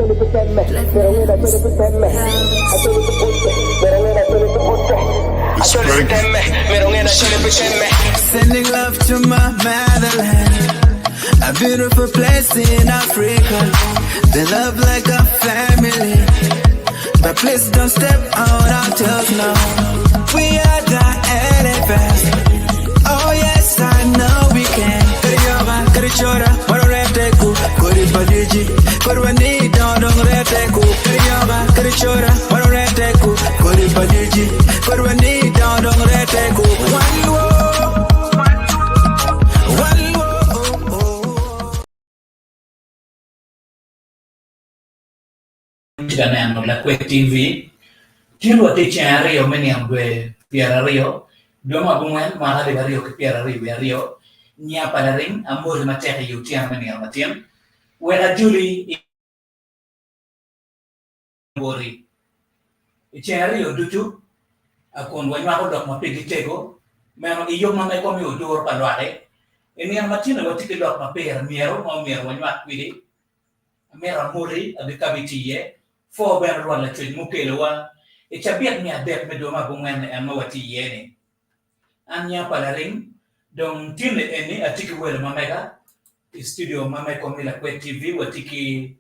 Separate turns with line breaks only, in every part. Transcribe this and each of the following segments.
Sending love to my motherland, a beautiful place in Africa. They love like a family, but please don't step out our toes now. We are the elephants. Oh yes, I know we can. Kariyoga, karichora, waroreteku, kori badiji, korwani dong reteku. Kariyoga, karichora, waroreteku, kori badiji, korwani dong reteku.
Ganando Lakwed TV, Tilo Ticha Rio, many of the Pierre Rio, Doma Bungen, Mahali Rio, Pierre Rio, Nia Padaring, and more Materi, you many of Matian, where a Julie worry. Rio do you? A con when you have a piggy tego, man, you may come you door Palare, and Nia Martina will take a lot of pair, Miro, or Miro when you are with it. A Mera Muri, a Bicavity, 4 bear one like Mukelua, it's a bit near death Medoma Bungan and Mowati Yeni. Anya Palaring, don't tell any a ticket well Mamega, studio Mama Lakwed TV, what tiki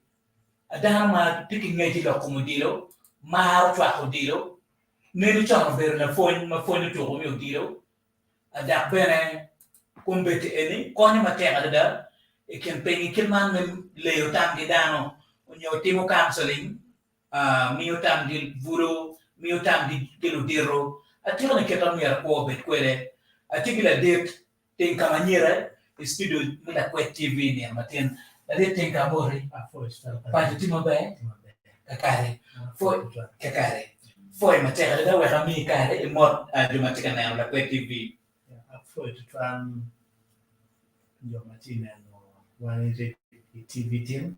a dama picking native of Comodilo, Mahar Tracodilo, Nelly John Bear la phone, my phone to Romeo Dilo, a dark bene, Cumbet any, Connie Matera, a campaign Kilman Leo Tangidano, on your Timo counseling. Miotam di Vuro, Miotam di Deludiro, a tirone che non mi era per quelle, a tigila det, tenka maniera, e studio Lakwed TV ne matin, la det tenka mori, pa timo be, kakare, foi matera da wera mi kare, e mod a di matika na Lakwed TV.
Foi to try your matina no one TV team.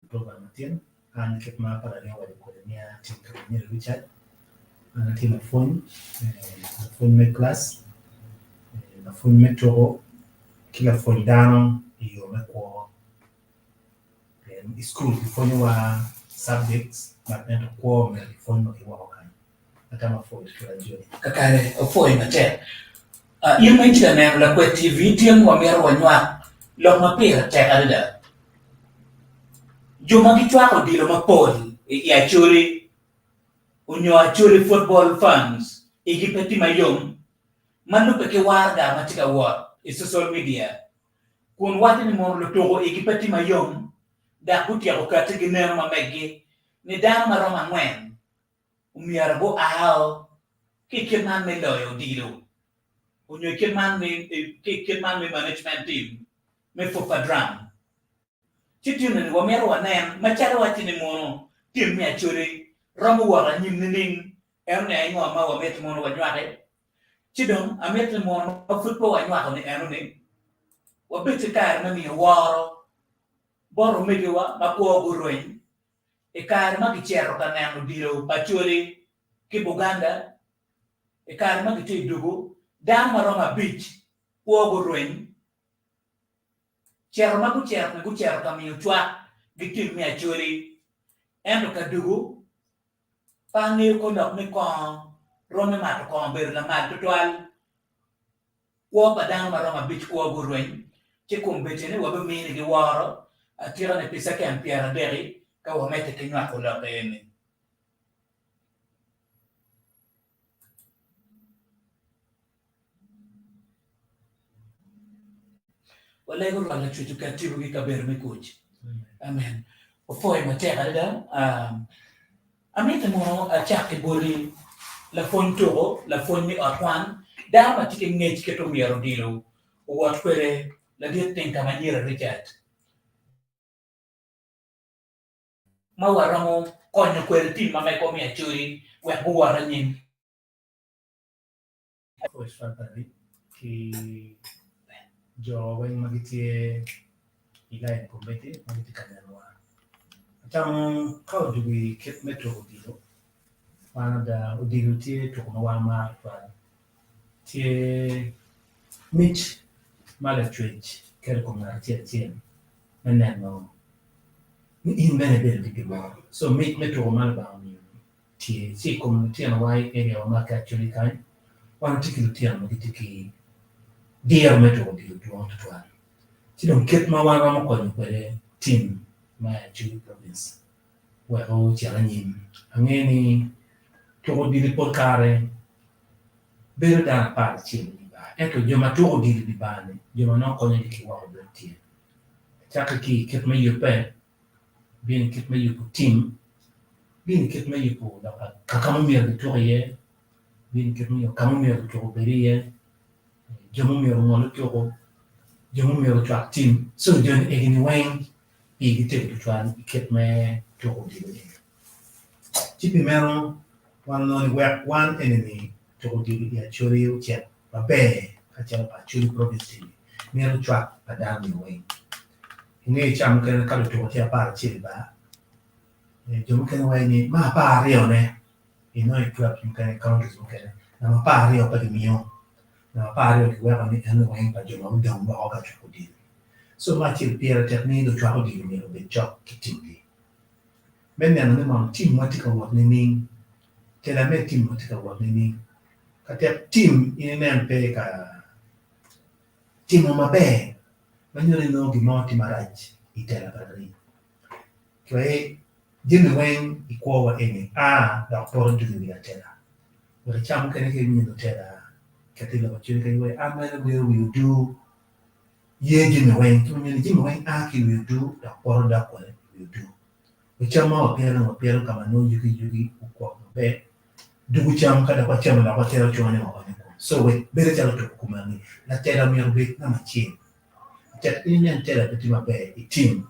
Program team and keep my parallel with Colonia team Community Richard and a team of phone make class, the phone metro, killer phone down, you make war. School before you are subjects, but not a core, the phone of your work. A time of phone to enjoy.
Kakare, a phone a chair. You mentioned Lakwed TV, team or mere one one, long appear, check other. Juma Kichwako Dilo Mapoli, Acholi, Unyo Acholi football fans, Igipeti Mayom, Manupeke Warda Matika War, is social media. Kun Watin Montoro Igipeti Mayom, da Kutia Okatigina Mamegi, Nidama Roma Wen, Umiarabo Ahao, Kikman me loyal Dilo. Unyo Kikman me management team, me for Padram. Chitun wa mero wa nem macharo wa tini mono tim mi achuri ramu wa nyim ning erne ay ngo ma wa met mono wa nyaare chidon amet mono football wa nyaako ni enu ni wa beti kar na mi waro boro megi wa ma ko gurwen e kar ma gichero kaneno dilo achuri ki Buganda e kar ma giti dugu dama Roma beach ko gurwen Cher magu cher kami chwa gitim mi achuri endo kadugu pangi ko dok ni kon rome mat kon ber la mat total ko padang maroma bich ko gurwen che kum betene wa be mi ni waro atira ne pisa kan piara deri ka wa mete kinwa ko la ene wala go la chuchu katibu ki kaber me coach amen o foi matera da amete mo a chake boli la fontoro la fonni atwan da ma tike ngech ke to miero dilo o wat kwere la dia tenka maniera Richard ma waramo konyo kwere tim ma me ko mi achuri we buwara nyin
foi fatali ki jo when magitie igai kombete magiti kanelwa tam how do we keep metro dilo wana da udilo tie to no wa ma fa tie mich mala twitch ker ko na tie tie meneno in many bit more. So make me to man about me. See come tian why area of market actually kind. One particular tian mo kitiki dear me to do want to try. See don't get my one ram ko ni team my actually province. Where oh challenge angeni to di report kare better than part chin di ba. Ecco joma to di ba ne. Joma no ko ni ki wa do tie. Chaka ki ket me yupe bien ket me yupo team bien ket me yupo da kakamumir de tourier bien ket me kakamumir de tourier jamumir mo to jamumir to team so jon egin wang e gite to twan ket me to di tipi mero one no one enemy to di di Acholi chat ba be a chat Acholi province mero track padang ni wang ini cham kan kalau to tia par chi ba jom kan wai ni ma pa rio ne inoi club kan countries kan na ma pa rio pa di mio na pa rio ki wa ni kan wai pa jom dong ba ka chu di so ma chi pier tek ni do chu di ni be chok ki ti di men ne na ma team ma ti ka wa ni ni te la me team ma ti ka wa ni ni ka te team in ne pe ka team ma be Magno no di morti maraj itela padri. Cioè Jimmy Wayne i cuova ene da porto di tela. Ora diciamo che mi no tela che ti la faccio che io will do ye Jimmy Wayne tu mi Jimmy Wayne che will do da porto da quale will do. Diciamo piero kama no yuki u cuova be du diciamo che da facciamo la tela giovane ma so we bere tela to kumani la tela mi robe na machi Chat ini yang tela peti mabe team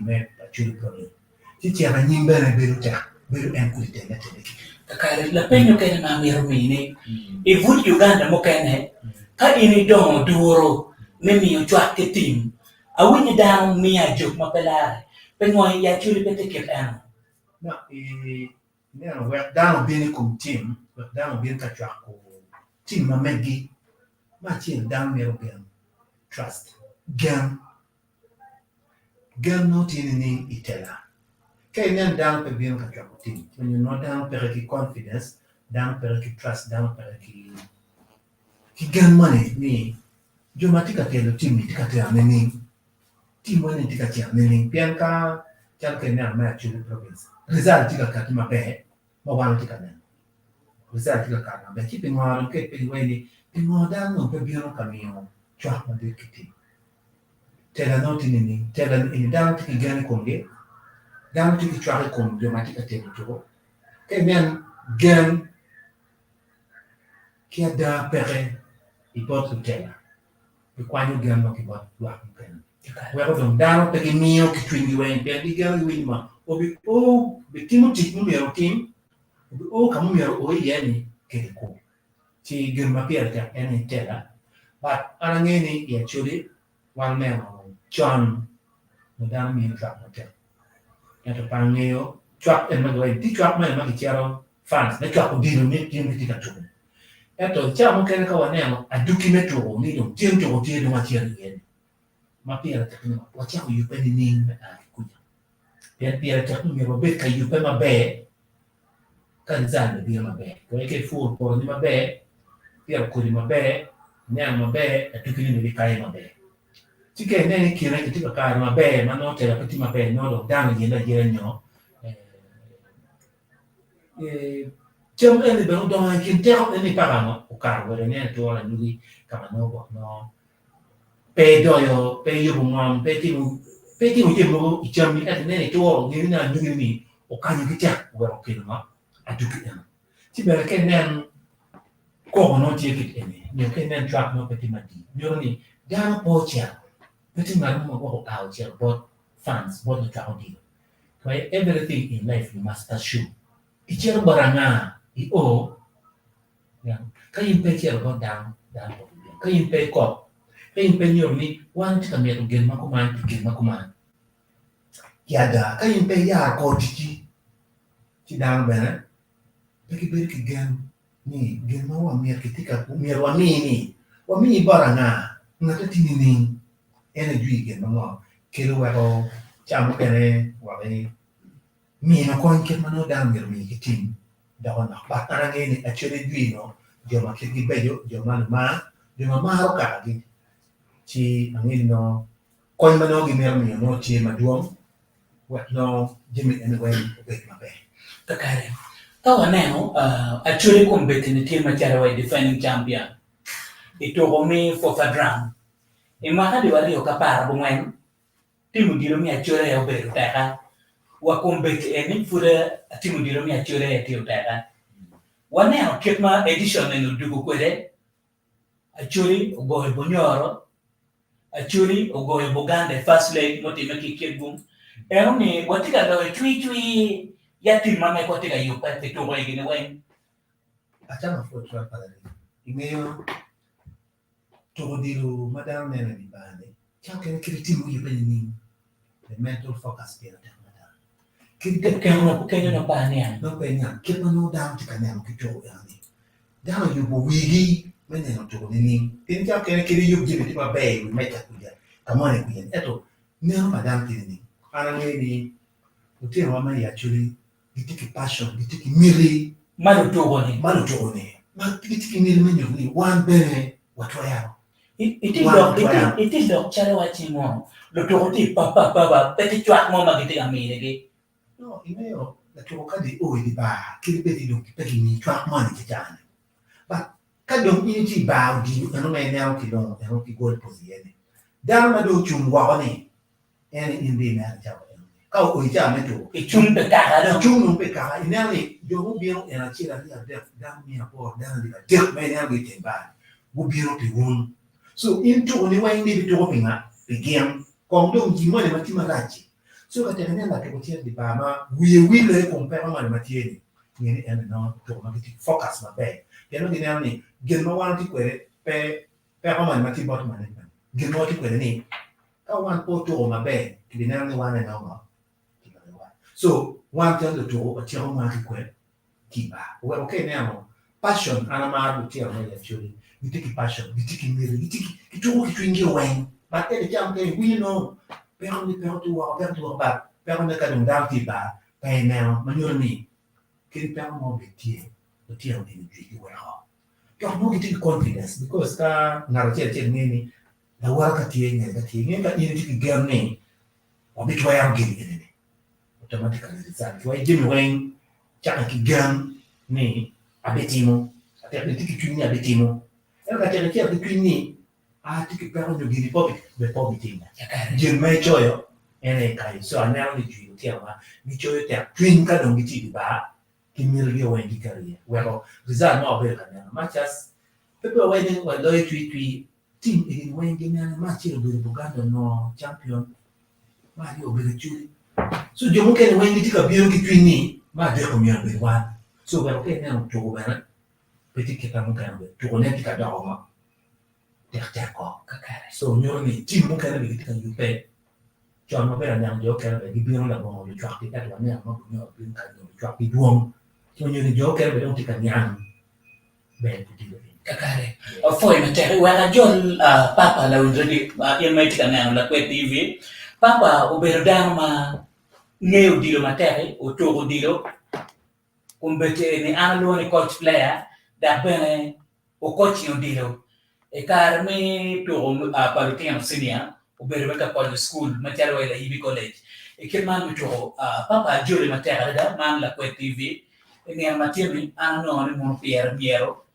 me Acholi problem. Cici ana nyimbe na beru en kulite na tele.
Kakare la penyo kene na mirumini. Ivut Uganda mo kene. Ka ini dongo duro mimi yo chwat ke team. Awinyi dang miya jok mapelare. Penyo ya Acholi pete ket ano.
Na ne ana work down bini kum team, work down bini ka chwat ko team ma megi ma chi down mero ben trust. Gam no tini ni itela. Kaya nyan down pe bien ka chwat team. When you know down per ki confidence, down per ki trust, down per ki gam money ni joma tika telo team ni tika telo ni team wani tika telo ni pian ka chal ke na ma Acholi province. Result tika ka ma be ma wan tika na. Result tika ka na be ki pe ngwa ke pe wani pe ngwa down no pe bien ka mi yo chwat ma de kiti. Tela noti nini tela ini down tiki gani konge down tiki chware konge joma tika telo to ke men gan kia da pere i bot tela i kwanyo gan no ki bot wa kan wero dong down tiki mio ki twingi wen pe di gani wi ma obi be timu timu mero tim obi kamu mero o yeni ke ko ti gurma pier ka ene tela but anangeni ya Acholi one man John Madame mi trap hotel. Ito pangeo trap en magawin di trap man magichero fans na trap di no ni ti ka tu. Ito chamo kene ka wanemo aduki metro ni do tiento ti do matiere yen. Ma pia ta kino wacha yu pe ni ning na kunya. Pia ta kino mi robet ka yu pe ma be kan zan di ma be. Ko ke fu por ni ma be pia ko ni ma be nyang ma be aduki ni di kai ma be. Tike nene kira ki tika kare ma be ma no tela peti ma be no lo dang yenda nyo chom ene be do ma kin tero ene para mo o kar wele ne to la nudi kama no bo no pe do yo pe yo ngom pe ti mu jemo I cham ni ene ne to ni na nudi ni o kanyo ki ta wo ke no atuki ene ti be ke nen ko no ti ki ene ni ke nen trap no peti ma di yo ni dang po cha Putting my room out here, both fans, both the crowd. Right? Everything in life you must assume. Ichero baranga, yeah. Kayin pe chero go down. Kayin pe ko. Kayin pe ni one to me to get makuman. Yada, kayin pe ya ko tiki. Ti down bene. Peki beri gen ni gen ma wa mier kitika mier wa mini. Wa mini baranga. Ngata tinini energy again mga kilo wero chamo kene wale mi no kon ket mano dangir mi kitin da ona ba tarange ni Acholi duino joma kegi bejo joma maro ka gi chi angin no kon mano gi mer mi no chi maduong wet no jimi anyway bet mabe
kakare kawaneno Acholi kumbeti ni team machara wa defending champion ito mi for fadram imaka di wali okapara bungwen timu dilo mi Acholi ya obedo taka wa kumbeti eni fura timu dilo mi Acholi ya tiyo taka waneno kitma edition ni dugu kwede Acholi ugohe bonyoro Acholi ugohe bugande first leg moti meki kibum eno ni watika dawe chui ya timu mame kwa tika yupa fito kwa igine wen
achama fo twa pala imeyo to dilu madam nene di bane cham kene kiri timu yipe ni the mental focus pia ta madam kiri
kenyo no pania
no penya kipa no down tika nem kito yani down yubo wigi mene no to ni tin cham kene kiri yubo jibe tipa bay we meta kuja kamone kuja eto neno madam kiri ni ana ni utira mama ya Acholi gitiki passion gitiki miri
malu togoni
ma gitiki miri menyo ni one bene watwa yao
it is dog chale wachi mo lo togoti papa peti chwak mo magiti amire ge
no imeyo la to kadi o di ba kiri beti do peki ni chwak man ti jana ba kadong ini ti ba di no me na ki don no ki gol posiene dan ma do chum wa ni ene indi na jaw ka o ja me to
ichum pe kara do
chum no pe ka ina ni yo mo bien ena chi la ya de dan mi apo dan di de me na bi te ba bu bien pe won so into ni wa indi to pinga begin kom do ji mo le mati marachi so ka tena na ke botia di ba ma we le compare ma le mati ni ene no to ma ki focus ma be yano di ni gel ma wan ti kwere pe ma le mati bot ma ne gel mo ti kwere ni ka wan po to ma be ki na ni wan na ma so wan ta to o ti o ma ki kwere ki ba we okay now passion ana ma do ti o ma ya Acholi bitiki passion bitiki miri bitiki kitu twingi wen but ele jam ke we know pero tu ba pero ne ka dum down ti ba pe now manyo ni kiri pero mo betie o ti o ni ji we ha yo no giti confidence because ka ngaro che ni la wara ka ti nga ni ti gam ni o bi to ya gili ni automatically result wa jimi wen cha ki gam ni abetimo ate ti ki ni abetimo ka tena kia kitwini tiki pero nyo gini be pobi tinga jin mai choyo ene kai so anelo ni jwi tia ma ni choyo tia twin ka dong giti ba kimiri yo wendi career wero result no be ka na matches pepe wendi wa loy twi team in wendi na match yo be bugando no champion ma yo be Acholi so jomo ken wendi tika biro kitwini ma de ko mi be wa so wero ken na to go bana petit kita mungkin tu konen kita dah orang terjangkau kakak so nyori tim mungkin lebih kita jupe John mau yang jauh kan lagi bilang lah mau jual kita tu ni mau punya bilang kan jual di duang so nyori jauh kan belum kita nyang betul tidak
kakak foi macam wala John papa la unjadi yang mai kita nang Lakwed TV papa uberdang ma ngeu dilo materi o togo dilo kumbete ni analo ni coach player da bene o coach yo dilo e carmi to palutiano senior o berbe college school matero ila ibi college e kirman to papa Acholi matera da man Lakwed TV e ni amatiemi ano ni mon piero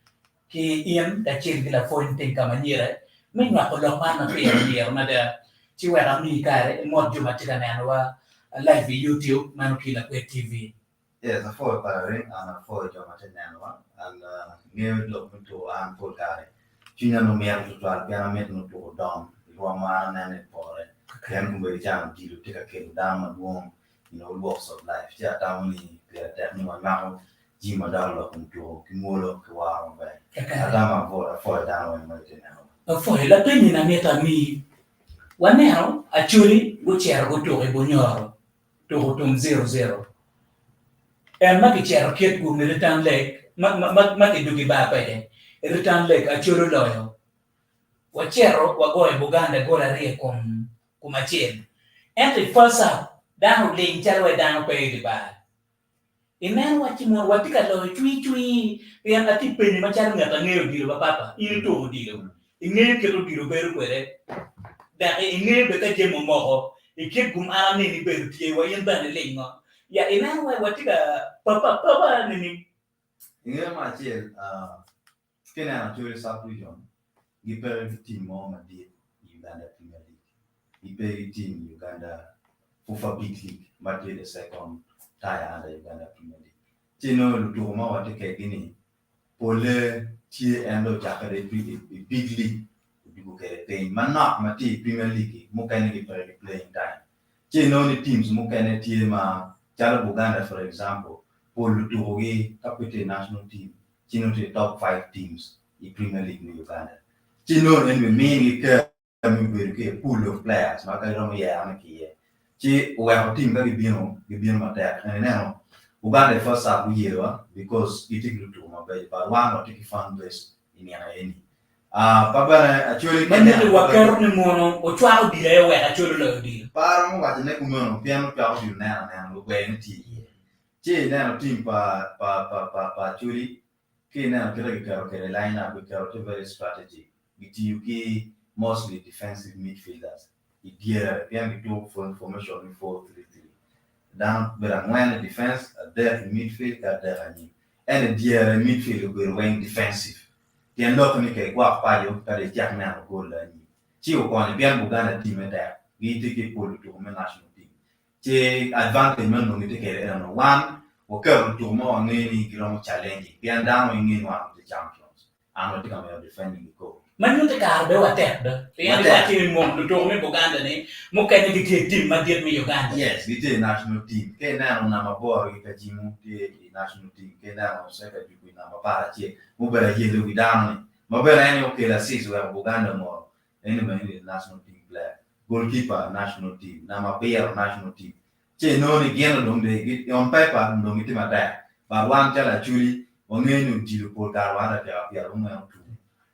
ki iem da chirgi la fonte kamaniera min wa ko lo man piero na da ci wera mi kare mo juma tigana wa live YouTube man ki Lakwed TV.
Yes, a four paring and a four job at Nanwa and near look to an full carry. Junior no mere to try piano no to down, Roma and it for it. Can be jam to take a kill down and warm, walks of life. Yeah, down me, that no amount, Jima dollar to Kimolo to our way. Adama for a four down and waiting now.
A four, la penny na meta mi. One now, Acholi, which are go to a bonyor to 0-0. And maki chero kiet kum ni return leg maki dugi ba pa de return leg Acholi loyo wa chero wa goe Buganda gola rie kum achien and the first up down ling chalwe down pay the bad inan wachi mo watika lo chui pian ati penni machar ngata ngeo dilo ba papa ini to dilo ingeo ke to dilo beru kwere da ingeo be ka jemo mo ikit gum ara ni beru tie wa yin ban lingo ya inan watika papa ni
ingeo ma che kena Acholi South Region giper team mo ma di Uganda Premier League giper team Uganda Fufa Big League ma the second tier under Uganda Premier League chino lutu ma wate ke gini pole tie endo jakare big league bigo ke pay manok ma ti Premier League mo kan ni playing time chino ni teams mo kan tie ma jalo Uganda for example pole lutu gi kapite national team chino the top 5 teams in Premier League in Uganda chino and we mainly care ke pool of players ma ka ro ya ma ki chi wa team ga gibino ma ta no Uganda first up year because it is to my baby but one or take fan base in any papa Acholi
mande wakero ni mono o chwa di le we Acholi lo di
para mo wa ne ku mo piano pa di na lo we ni ti che na team pa Acholi ke na ke ke line up with a very strategy with UK mostly defensive midfielders it gear piano to formation 4-3-3 down but when defense there midfield there and the midfield will wing defensive the look ni ke kwa pa yo ka de jak na goal la ni chi o kwa ni bien Uganda team there we take it for to national team che advantage man no ni take no one o ka to mo ni kilo challenge bien down in one of the champions and we come defending the goal
man ñu te kar be wa tek de ya ni wa ci mom lu to me Uganda ni mo kay ni di team ma diet mi Uganda
yes we did national team ke na no na maboro ke jimu the national team ke na no se ka ju na mabara che mo bera ye lu down ma bera ni okay la six wa Uganda mo ni ma ni national team player goalkeeper national team na mabera national team che no ni geno dong de on paper dong ti ma da ba wan jala Acholi o ngenu di ko ka wa da ya ru ma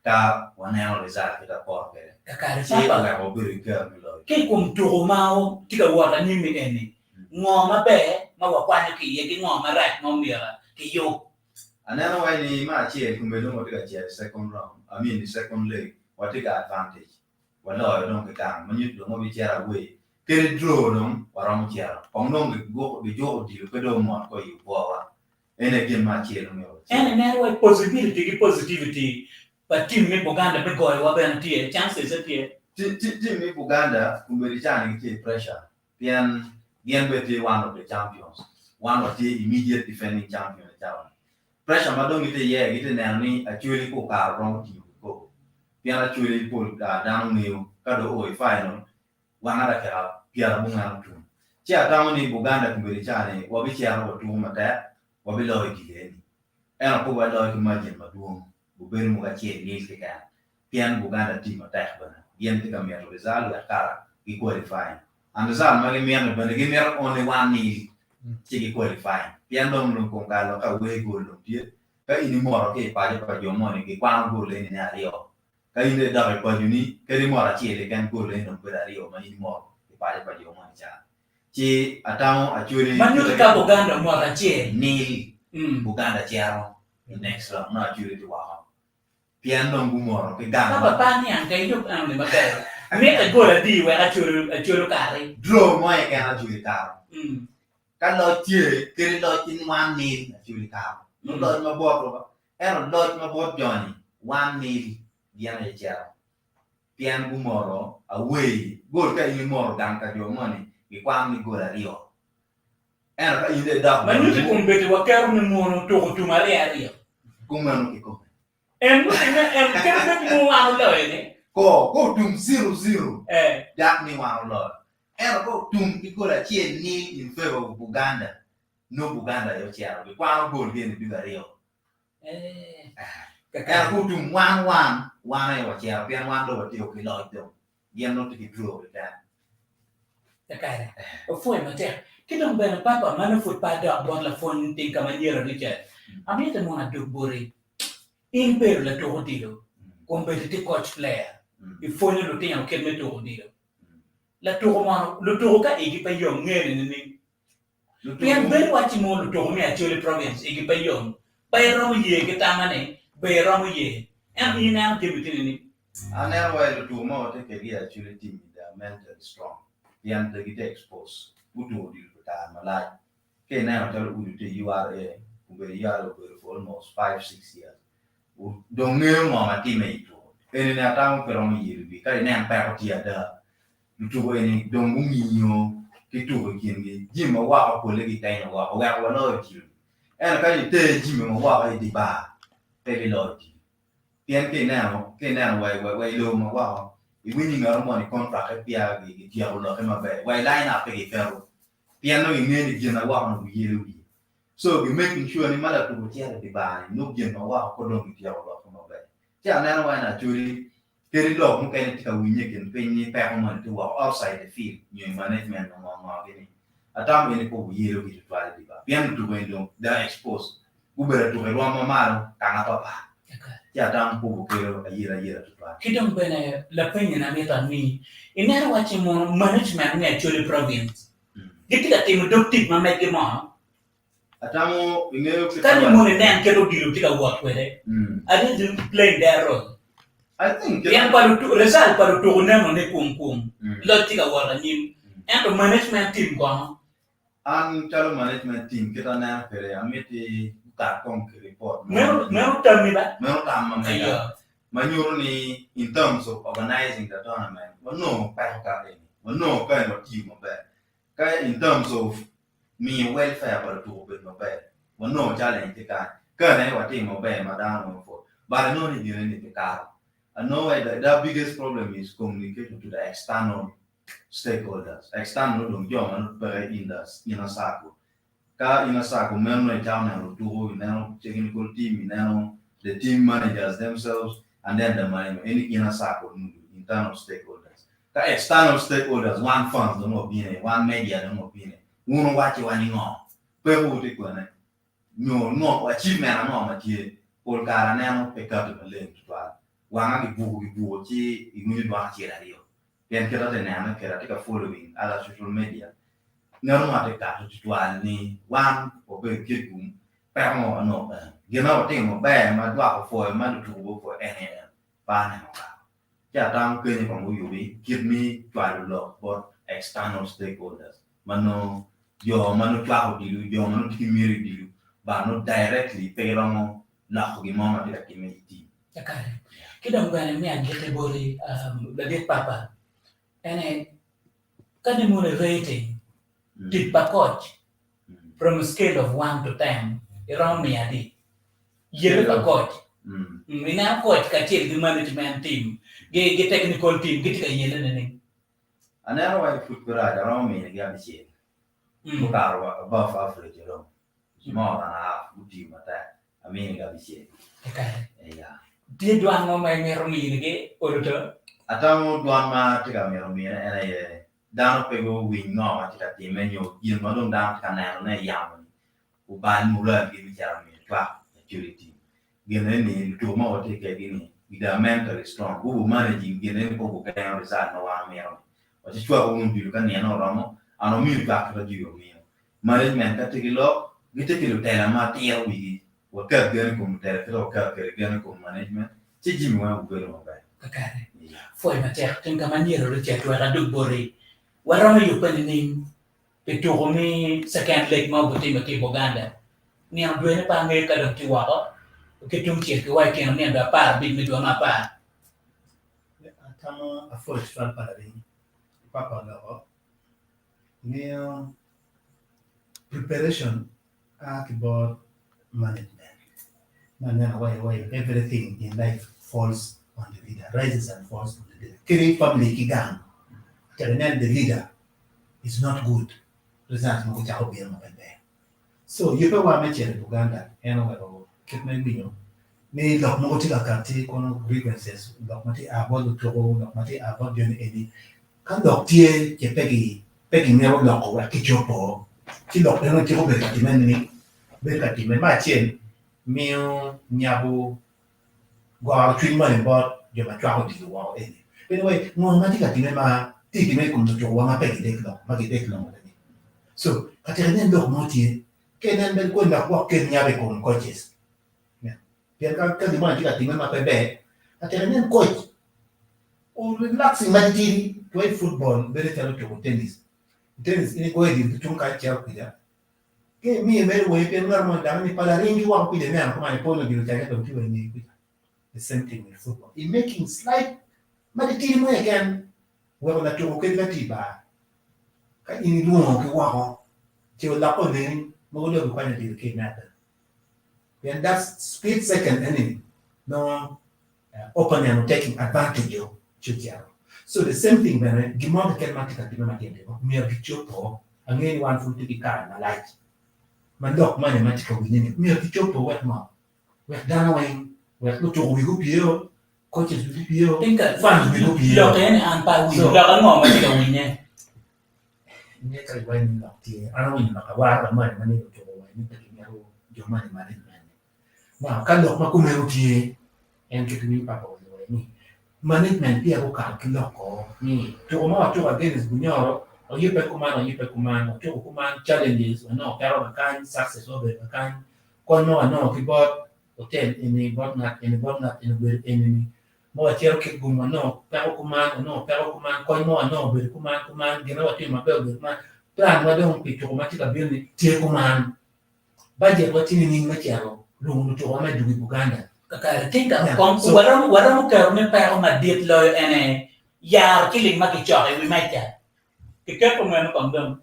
ka wana result kita por ke
kakari
che
papa
la ko beri ka mi lo
ke kum to mao tika wa ni mi eni ngoma be ma wa kwa ni ki ye ki ngoma right ngom ya ki yo
anana wa ni ma che kumelo mo tika che second round I mean the second leg what take advantage wala don ka ma ni do mo bi chera we ke draw don wara mo chera pong don go bi jo di ko do mo ko yu bo wa ene ke ma che no yo
and na wa positivity but team me Uganda be go wa be na tie chances tie
team ni Uganda kumeli chani ke pressure pian bien be one of the champions one of the immediate defending champion town pressure madong ite ye ite na ni Acholi ko ka wrong team ko pian Acholi ko down ni ka do o final wanga da ka pia mo ngam tu chi atamu ni Uganda kumeli chani wa bi chia ro tu mata wa bi lo di le ni era ko wa lo ki margin maduong buberi mo ka chi ni ke ka pian Uganda team attack bana yen tika mer result ya kara ki qualify and result magi mer bana gi mer only one ni chi qualify pian dom no ko ka lo ka we go lo tie ka ini mo ke pa jo mo ni ki kwa go le ni na rio ka ini da pa ju ni ke ri mo ra chi le kan go le no pe da rio ma ni mo ki pa jo mo ni cha chi atao Acholi
man ñu ka Uganda mo ra che
ni Uganda chiaro next round na Acholi ti wa pian dom gumoro ke gang
pa ni an kai yo an le ma ka me ka go la di wa Acholi kare
draw mo e kan Acholi ka kan lo tie ke lo tin one nil Acholi ka no lo ma bo ro era lo ma bo Johnny one nil dia na chiaro pian gumoro away gol ka ni moro gang ka jo mo ni ki kwam ni gol rio era ka inde da
man ñu te kumbete wa kero ni mono to to mare ari
kumano ki ko
en kero mo wa lo ni
ko tum 0-0 that ni wa lo era ko tum ki ko la chie ni in favor of Uganda no Uganda yo chiaro ki kwam gol ni bi rio era ko tum 1-1 wana yo chiaro pian wan do ti o ki lo do yen no ti draw da
kakara o foi ma te que dong ben papa mano fut pa da bon la fon tin ka maniera ni che amete mo na do bore in per la to dilo competitive coach player il faut ne lo tenga che me to dilo la to lu to ka e gi pa yom ngere ni pian bel wa chi mo lu to mi Acholi province e gi pa yom pa ro ye ke tamane be ro ye en ni na ke bitin ni
And then why the two more take a year actually team they are mentally strong. They are the get exposed. Who do you put time a lot? Okay, now tell you are for almost 5-6 years. Don't know my teammate. And in a town for only year because now back here the two any don't move you get to again. Jim a walk for lady time a walk where one other you. And I can tell Jim a walk at the bar. Very loyalty. Cái nào quay lô mà wow winning ở mọi contract cái bia cái chiều là cái mà về quay line up cái phèo tiền nó nghe được tiền là wow nó bị nhiều đi so we making sure ni mà là tụi chia là cái bài nó tiền nó wow có đồng chiều là cái mà về chứ nên quay là chui cái đó một cái này cái winning cái bên như performance to walk outside the field như management nó cái này ở trong cái có nhiều cái chuyện đi ba tiền tụi mình luôn đã expose uber tụi mình lo mà càng apa ya dan ko ko ayira tutwa
kidong bene la penya na meta ni inera wachi mo management ni Acholi province gitiga timu doctive ma meke mo
atamo ingeo
kani mo ne nan kedo dilu tika work wede adi do play their role
I think
yan paru tu result paru tu ne ne kum lo tika wala ni and management team ko
an chalo management team kita na pere amiti ta con report
mero tammi ba
mero tam manyuru ni in terms of organizing the tournament no pa ka ni no kind of team ba ka in terms of me welfare para tu ba no challenge ka na wa team ba ma da no for but no ni ni ka I know the biggest problem is communication to the external stakeholders external dong jom in the inner circle ka inasako meron na town na rutuho na technical team na the team managers themselves and then the money any inasako internal stakeholders ka external stakeholders one funds don't be one media don't be uno wachi wani ngo pe uti ko na no achievement no ma ti por cara na pe ka to le twa wanga ki bu chi imuni dwa chi radio pen kera de na kera ka following ala social media no ma te ka tutual ni wan o be kikum pa mo no ge na o te mo ba ma dwa ko fo ma tu bo fo pa na ka ja tam ke ni ko yu bi give me twa lo for external stakeholders mano yo mano twa ko di yo mano ti mi di ba no directly pe ro mo la ko gi mo ma te ki me ti
yakare kidong bene mi angete bori la det papa ene kani mo rating did coach from a scale of 1 to 10 around me adi yele pa coach mina coach ka til the management team ge technical team ge tika yele ne
anara wa foot garage around me ga bi che look above average lo more than half good team ata amini ga bi che
okay
ya
dia doang mo mai mero ni ge oruto
atamo duan ma tika mero mi ena ye dano pego wing no ma tika ti menyo yin ma dong dang kana ne yam u ban mu la gi bi jara mi twa security gene ni to ma o te ke gini ida mentally strong u managing gene ko ko ka result no wa mi ro o ti chwa un bi kan ne no ramo ano mi ka ka di yo mi management ka te lo gite ki lo te la ma ti ya wi wa ka gene ko mu te ka ka gene ko management ti ji mi wa u go no ba
kakare foi ma te tinga maniero lo te twa du bori warama yu panini pe to mi second leg ma buti ma ki boganda ni am dwe ne pa nge ka dong ti wa ko ke tung che ke wa ke ne da pa bi mi do ma pa
atama a first fan para rin papa no ni preparation about management why everything in life falls on the leader rises and falls on the leader kiri family kigang the leader is not good. Result mo cha obi mo bende. So you pe wa me chere Uganda eno wa keep me binyo. Ni lok mo ti ka ti kono grievances lok mati abo to lok mati abo de eni. Kan lok tie ke pegi ne ro lok wa ki chopo. Ti lok de no ti ko be ka ti men ni. Be ka ti men ma chen mi nyabu gwa twin mo ni bo je ma twa ko di wa eni. Anyway, no ma ti ka ti men ma ti me kum to wa ma pe de lo so katerinen dok motie kenen ben ko na ko ken nya be kum coaches bien ka di man ti ka ti me ma pe be katerinen coach o relaxing ma ti play football bere talo to tennis ini ko di tun ka cha ku ja ke mi me we pe ngar mo da ni pala ringi wa ku de me ko ma ni polo di ta ka ti we ni ku the same thing with football in making slight ma ti mo again we na to ke la ti ba ka ini lu mo ke wa ho ti la ko ne mo le ko na di ke na then that's split second enemy no open and taking advantage of chujiaro. So the same thing when gimon ke matika di mama tiende mi abichopo angeni wan fu ti ka na light mandok mane matika winini mi abichopo wet ma wet dana wen wet lo to wi go pio coaches wi pio fans wi go pio
lo ken an pa wi lo kan ngom ma ti ka wi ne
ni ka wen lo ti ana wi ma ka wa ma mane to wi ni ta ki ro jo mane mane na ka lo ma ku me ti en ke mi pa ko ni management pia ko ka kiloko ni to ma to against bunyoro o yipe kumano to kuman challenges no pero kan success over kan kono no keyboard hotel ini botnat ini mo tiero ke gumo no pero kuman kono no be kuman gena wati mabel be ma plan wa don pi to ma tika bi tie kuman budget wati ni ma tiero lungu to ma dugi Buganda
ka tinga kon waram ka me pa ma dit lo ene yar kiling ma ki chore wi mai ta ke ke ko men kon dum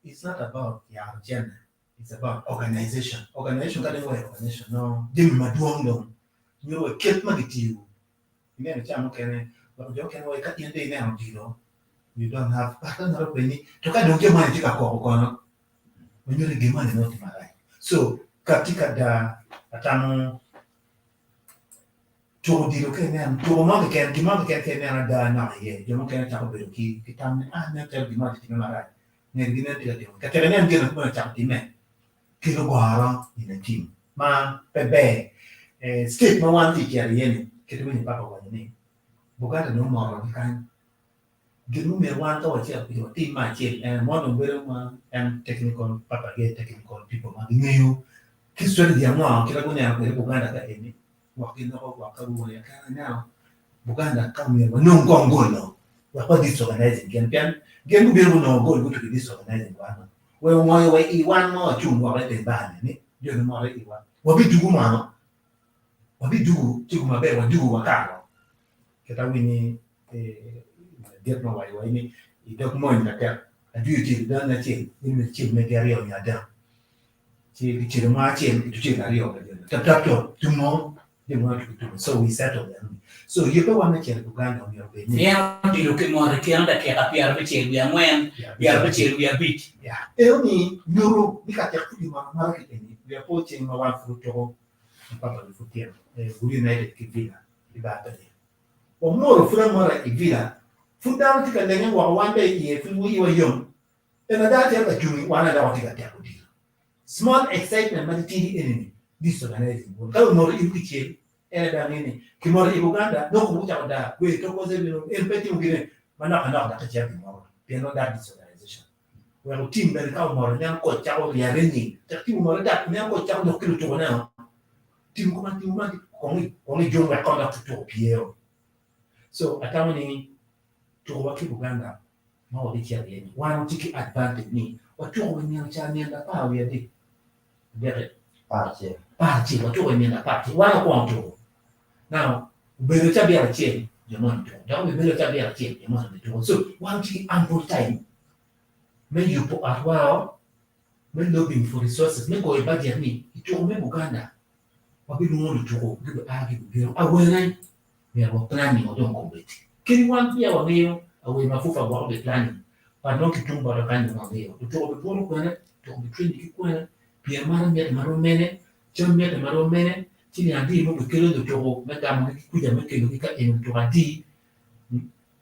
it's not about gender. It's about organization. Organization ka dewa organization no dim ma duong dong. You know ket ma gitu. Ini na chamo kene ba jo kene wa ka tiende ne am dilo. You don't have pattern ro peni to ka donge ma tika ko no. When you ge ma no ti marai. So katika da atamu to dilo kene to ma ke kene da na ye. Jo ma kene ta ko be ki kitam na ta di ma ti marai. Ngergina tiga dia. Katanya dia nak macam tim kilo guara in a team. Ma pebe skip ma wanti kiari yeni. Kita punya papa wani ni. Bukan ada nomor kan. Ginu merwan tahu aja itu tim macam mau nombor ma technical papa ge technical people ma ngeyu. Kisah dia mau kita punya apa bukan ada ini. Waktu nak waktu ya kan now. Bukan ada kami menunggu gol. What disorganizing kan Gen biru no go to disorganizing one. We want we one more chung wa le ban ni. Yo no more i one. Wa bi dugu ma. Wa bi dugu ti ma be wa dugu wa ka. Kita wini get no wa ni I dok mo ni ka. A du ti da na ti ni ti me ga rio nya da. Ti ti ma ti tu ti ga rio ga. Tap to tu mo they want to do. So we settled them. So you go on the chair Buganda on your way.
Yeah, di lo ke mo re ke anda ke apiar be che wi angwen biar be che wi bit
Yeah. Oni nyoro bika ta kudi ma market ni. We are poaching ma wan fruto papa di futiero. United ke villa di battere. O moro fura mora e villa. Fundam ti ka lenga wa wande ye fu wi wa yom. E na da ta jumi wana da wati ka ta kudi. Small excitement ma ti enemy. Disorganizing. Ka moro ipiche era da nini. Kimora i Buganda no ko mucha da we to ko zebino empeti ngire mana kana da ka chapi mo piano da disorganization we ro team ben ka mo nyam ko chawo ya reni ta team mo da nyam ko chawo do kilo to na team ko ko ni jo wa ko da to piero so atamani to wa ki Buganda mo di chia ni one tiki advantage ni wa to we nyam cha ni da pa we di dere pa wa to we ni da pa wa ko to now, better to be a chain, your money. Don't be better to be a chain, your money. So, one key ample time. May you put as well, when looking for resources, may go a budget me, it told me Buganda. What we want to go, give argue, away, we are planning or don't complete. Can one be our meal, away my foot about the planning, but not to talk about a kind of meal. To talk about one corner, to be trained to Pierre Man met Maromene, John met Maromene. Chini andi mo kelo do to meka mo kuja meka ka en to andi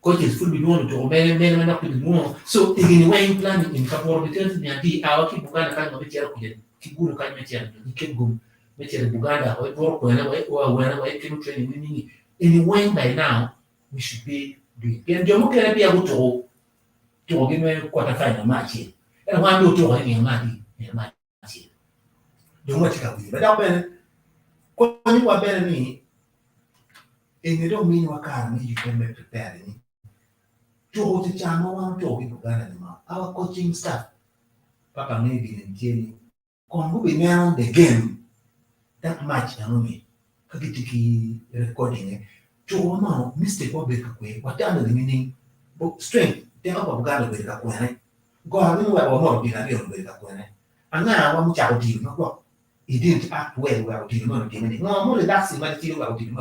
coaches full bi no to men na ku mo so igini way planning in ka por bitel ni andi awaki Buganda kan mo bichero kuja kiguru kan mechero ni kengum mechero Buganda o por ko na way o na way kenu training ni any way by now we should be Bien yo que le pia guto to que me quarter final match. And one do to any match. Yo much ka bi. But now ben ko ni wa ben ni and you don't mean what kind you can make prepare ni. To the channel one to we our coaching staff. Papa maybe in Jenny. Kon be now the game that match na me. Kagitiki recording to ma mistake what be kakwe what the meaning but strength they have of God be kakwe go have no more be na be kakwe and now one child team no he didn't act well team no more that's in my team well team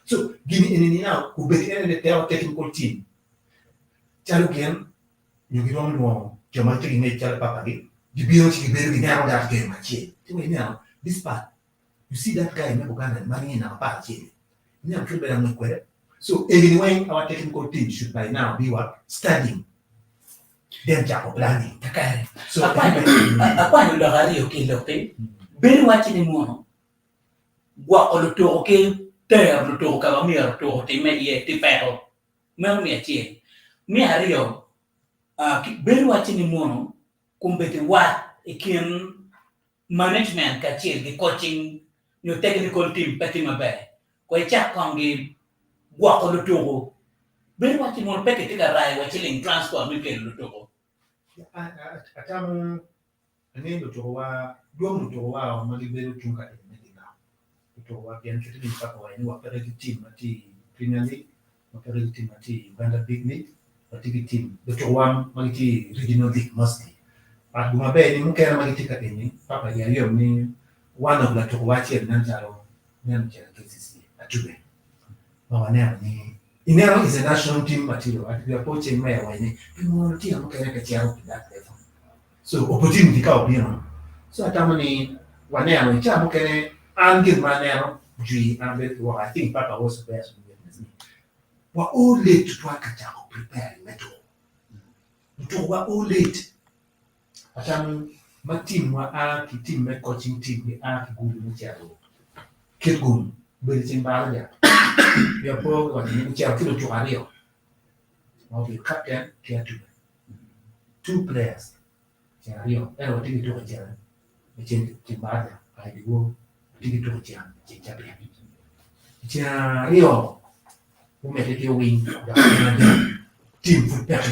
so give me any now who be any technical team chalu game you don't know geometry make chalu papa gi you be on to be now that game match now this part you see that guy in Uganda money in our party. So anyway, our technical team should by now be what studying. Then job planning.
So apa yang dah hari okey lokte. Beri wachi ni mono. Gua kalau tu okey ter tu kalau miar tu ti me ye ti pero. Mem ni achi. Mi hari yo. Beri wachi ni mono kumbeti wat ikin management kacil di coaching your technical team peti mabe ko cha kongi gwa ko lutugo ben wati mon peti tiga rai wa chilling transport mi ke lutugo
atam ne lutugo wa dom lutugo wa ma li belu tunka de medina lutugo wa bien kiti ni papa wa ni wa pere team ati Premier League wa pere team ati Uganda Big League ati team lutugo wa ma ti regional league mostly but guma be ni mukera ma ti ka ni papa ya yo ni one of the to watch it nanjaro nanjaro KCC atube mawana ni inero is a national team material at we are coaching my way people team mukera ka tiaro that level so opportunity ka opinion so atamani wana ni cha mukere angin manero ji ambe what I think papa was the best with me wa all late to akacha prepare meto to wa all late atam ma team wa ki team me coaching team ni ki gulu mu ciaro kit gum be ci mbaal ya ya po wa ni ciaro kilo to ario okay captain two players ciaro ero tigi to ciaro me ci mbaal ya ai di go tigi to ciaro ci chabe ciaro o me te win da team football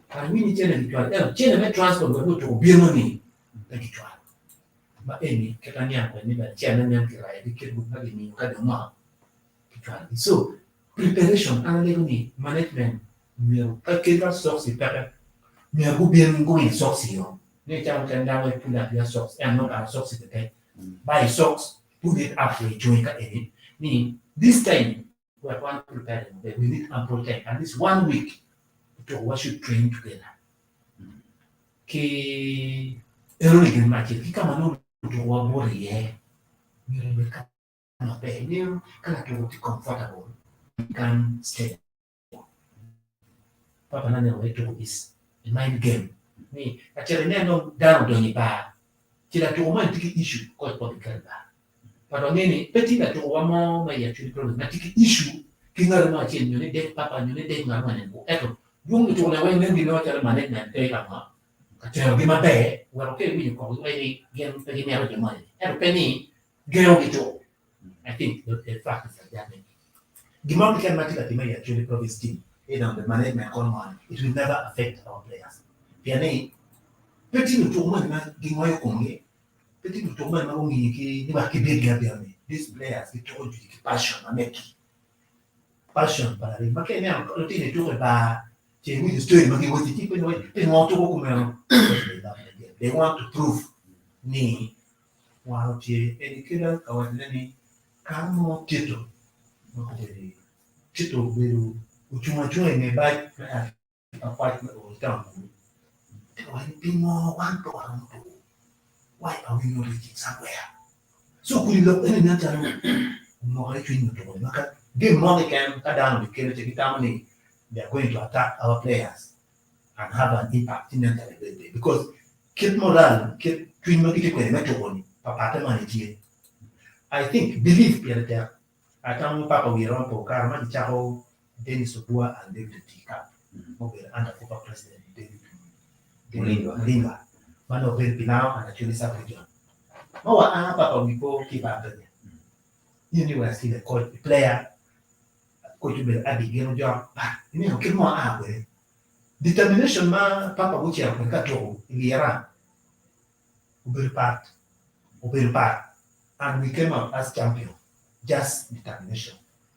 and we need to transport go to Birmani kichwa ba eni ketania kwa ni ba chana nyam kira ya dikiru na ni kada ma kichwa so preparation analego ni management mio akira source pere mio go bien go in source yo ne cha kan da we pula ya source and not our source the by source put it up we join ka eni ni this time we are going to prepare that we need and protect and this 1 week to what should train together ki ero ni machi kama no to wa bori ye ni re ka na pe ni kala to ti comfortable can stay papa na ne to is a mind game ni achere ne no down do ni ba ti la to man ti issue ko ko bi ba pa do ni peti la to wa mo ma ya ti problem na ti issue ki ngar ma chen ni de papa ni de ngar ma ne ko eto yung to na wa ne ni no cha ma ne na te ka ma Cioè, che vabbè, guarda che io con quelli che mi hanno chiamato, ero per me, che ho detto, I think the fact is that the moment che hanno matemato me actually proves team, on the management command, it will never affect our players. Piani, petit le tourment na gimoyo konge, petit le tourment na konge ki ni ba kibia gabiame. These players, they told you passion, ameki. Passion para ri, ma che ne hanno lo tiene tu ba They want to prove ni wow any killer kawadani kama tito biru uchuma ne ba apartment or town wani pimo one to why are we not reaching somewhere so kulilo ene nata mo ha twin to maka game mo kan kadano kile chikitamani they are going to attack our players and have an impact in the because keep morale, keep twin I think believe Pierre. I can't papa we run for karma chao Dennis Obua and David Tika, who were under former President David
Mulindwa.
One of them Pinao and Acholi sub-region. Mawa Papa Wipo keep up the university, the coach, the player, coach will Abby Geno but you know, keep more up with it. Determination, ma Papa Wuchi and Kato, Iliara, Ubel part, and we came out as champion, just determination.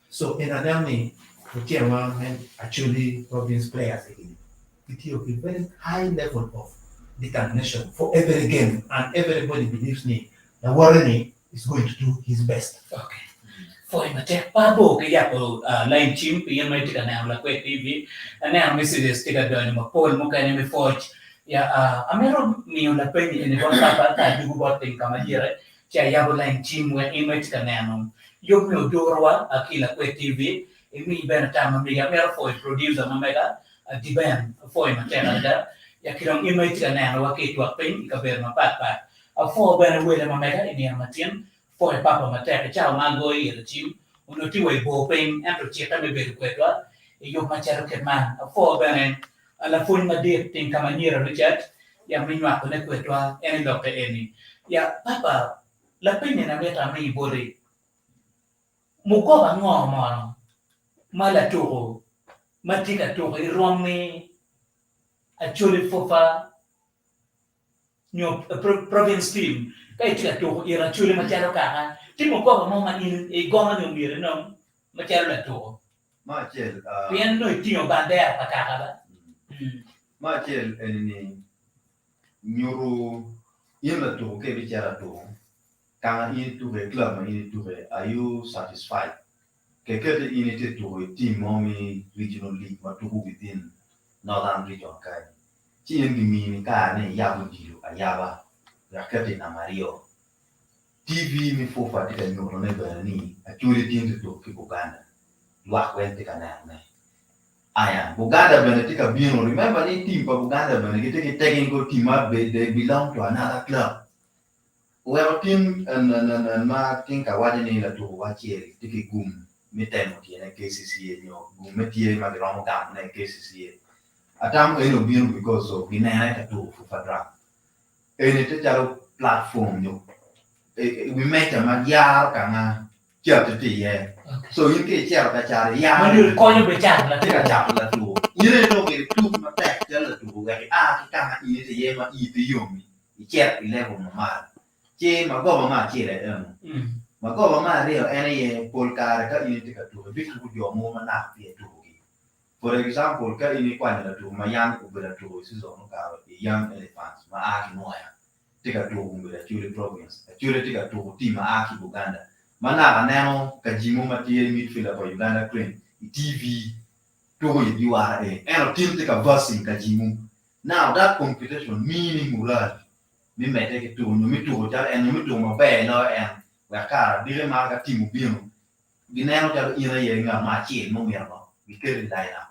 So in an army, the chairman actually province players again. It is a very high level of determination for every game, and everybody believes me. The Warren is going to do his best.
Okay. For him, check Pabo, Kayapo, line chimp, you might take a now, Lakwed TV, and now messages take a down, Paul Mukanemi Forge. Yeah, I mean, on the penny in the one papa, you got think come a year, Chayabo line chim when image cananum. You know, Dorwa, Akila Lakwed TV, in me, Benatama, me a mere for producer, Mamega, a divan for him, a channel. Yakirong image canan, Waki to a pin, Kaberma Papa. A four banner with a Mamega in the Amatian. For a papa matek, a child mango in the team, who no two way boping, and to check a bit quicker, a young macher man, a four banner, and a full madir thing come a near Richard, Yamina Conequetua, any doctor any. Ya, papa, la pin in a better me body. Mukova no mono, Malaturo, Matica to wrong me, a Acholi fofa, no province team. Kaya chika to ira chuli macharo kaka. Timo kwa mama in a goma no mire no macharo la to.
Machel,
Pian no tino bandera pakaka ba.
Machel, any Nuru Yema to Kevichara to Kanga into a club into a are you satisfied? Kekete unity to a team mommy regional league, but to within Northern Region Kai. Chiang Kane Yabudiru, Ayaba. Rakati na Mario. TV mi fofa tika nyoro neba ni Acholi tinto to ki Buganda. Lakwed tika na. Aya, Buganda benetika bino. Remember ni team pa Buganda benetika technical team up they belong to another club. Well team and ma think awajini la to wachieri tiki gum mitemo tiene KCCA nyo gum metiere ma gromo gam na KCCA. Atamu eno bino because of binana to fufadra. And it's a platform. We met a Magyar Kanga Chapter. So you can tell that you
call you Richard,
take a chapter to you don't know two attack tell to where Kanga eat the Yema eat the Yumi. You check 11 Mamma. Jay Magoma Chile. Magoma real any polka you take a to a bit with your moment after to. For example, Kaini Quana to my young Ubera to Susan young elephants, Maaki Moya. Take a tour with a Chuli province, a Chuli take a tour team Maaki Buganda. Mana Nano, Kajimu material midfielder for Uganda Crane, TV, to you are a and a team take a bus in Kajimu. Now that competition meaning Murad. We may take it to Numito Hotel and Numito Mobile and where car, Billy Marga Timu Bino. We now tell in a year, Machi, no mirror. We carry that out.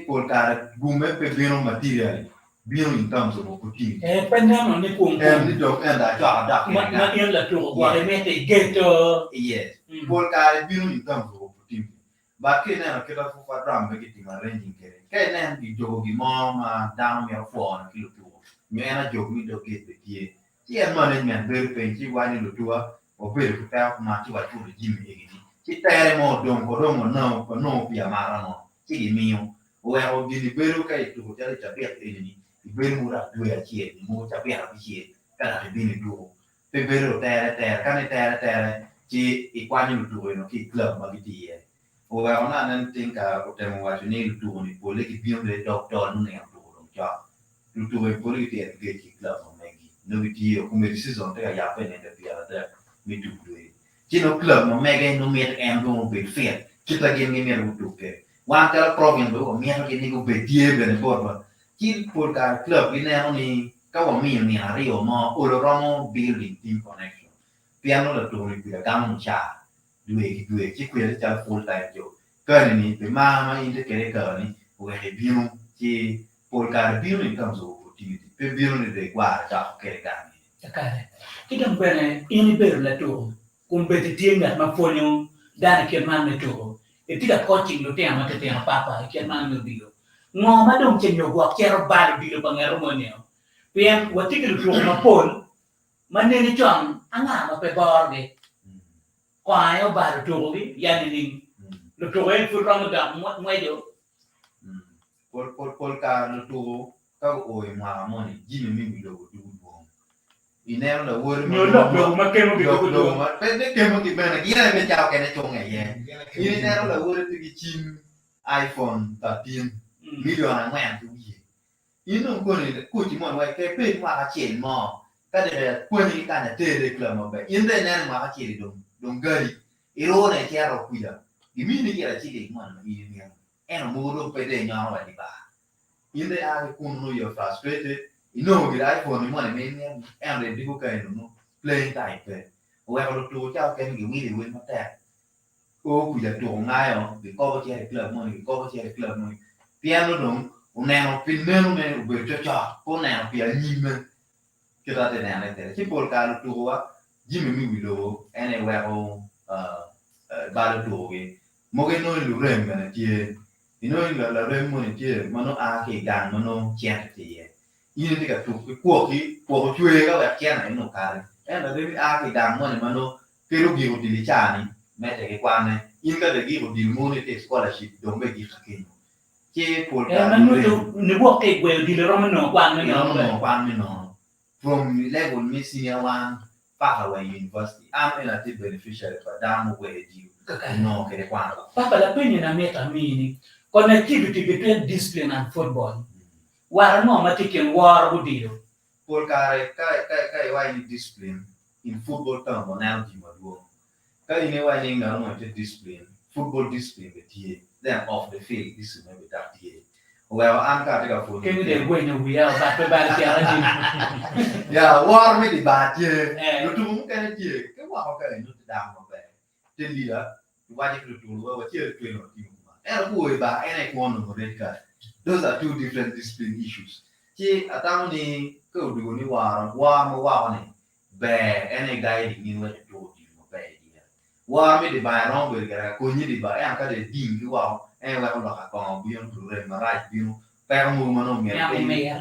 Polka gume pe bino material bino in terms of opportunity.
Pendant on the pool
And the dog and I got that.
Not in the tour, what I meant a ghetto.
Yes. Polka bino in terms of opportunity. But can I get up for drum getting arranging carry? Can I be jogging mom down your phone kilo two? Me and a joke me to get the key. Here management very painful one in the tour or very prepared much what to the Jimmy. She tell more don't go no for no Piamarano. Mio, where of the Liberu to tell it a bit enemy, the Bermuda do a cheer, the more Tapia here, cannot have been a duo. The Beru terra, can it terra, G. Equanimate to a key club, Magiti. Or on think of them what you need to do on the political beyond the doctor, no name to job. To a political and gate club on Maggie. No video, whom it is on the Yapan and the other, me to do it. Gino club, no Megan, no matter and don't be fair. Keep again me to pay. One tell province or me getting go be dear and board. Kill Polka club in only cover me in Rio more or Romo building team connection. Piano to me with a gammon cha. Do it, keep with a full time job. Currently, the mamma in the Kerry, where a view, Polka building comes over opportunity. The building the guard, Kerry.
Kita bene ini beru la to. Competitive at Mafonio, Dana Kirman to. ti da coaching lo te ama te papa ke man lo bilo ngo ma dong chen yo gwa chero ba bilo ba ngero mo ne pien wati ke lo ma pol man ne ni chong anga ma pe bor ge kwa yo ba lo to gi ya ni lo to en fu ramadan mo yo
Pol ka lo to ka o e ma mo ni jimi mi lo du bo iner la wor
no lo ma ke mo bi
lo ma pe de ke mo ki bana gira me chao ke ne chong ye iner la wor ti chin iPhone 13 million ang man tu ye ino ko ni ku ti mo wa ke pe ma ka chen mo ka de ko ni ka na te de kla mo be inde ne ma ka chi dong gari iro ne che ro ku ya di mi ni era chi de mo na ni ni en mo do pe de nya wa di ba inde a ku no yo frustrated ino ki iPhone mo ne me ni en de di ku ka no playing type wa ko to cha ke ni wi de wi ma ta o ku ya to ngai o bi ko che club mo ni ko che club mo piano dong un neno pinneno ne u cha ko ne pi anime che da ne te ci pol ka lu wa jimi mi wi lo ene wa o ba lo to ge mo ge no lu rem ne tie ino la rem mo ne tie ma no a ke gang ma no che tie ino ti ka tu ko chue ka wa che na no ka ene de a ke gang mo ne ma no che lo gi utilizzani mette che quando in cada giro di monete scholarship dove gi fakino che pol ka
man no ne wo ke gwe di lo no kwa
no from level mi senior one far away university I'm in a beneficiary for down where you no che quando
papa la penye na meta mini connectivity between discipline and football war no ma tiken war budiro
pol ka wa in discipline in football term on energy maduo ka ine wa ni na mo discipline football discipline the tie then off the field discipline with that tie well an ka ta fu
ke de gwe no wi ba pe ba ti ara di
ya war me di ba tie lo tu mu ka ne tie ke wa ka no ti da mo be te li la wa ji tu wa tie tu no ti ma era ku ba ene ko no re ka those are two different discipline issues ti atamo ni ko du ni wa ne be ene guide ni wa tu wa mi di ba no be ga ko ni di ba e anka de ding ki wa e wa lo ka ko bi on tu re ma ra bi no per mo ma no mi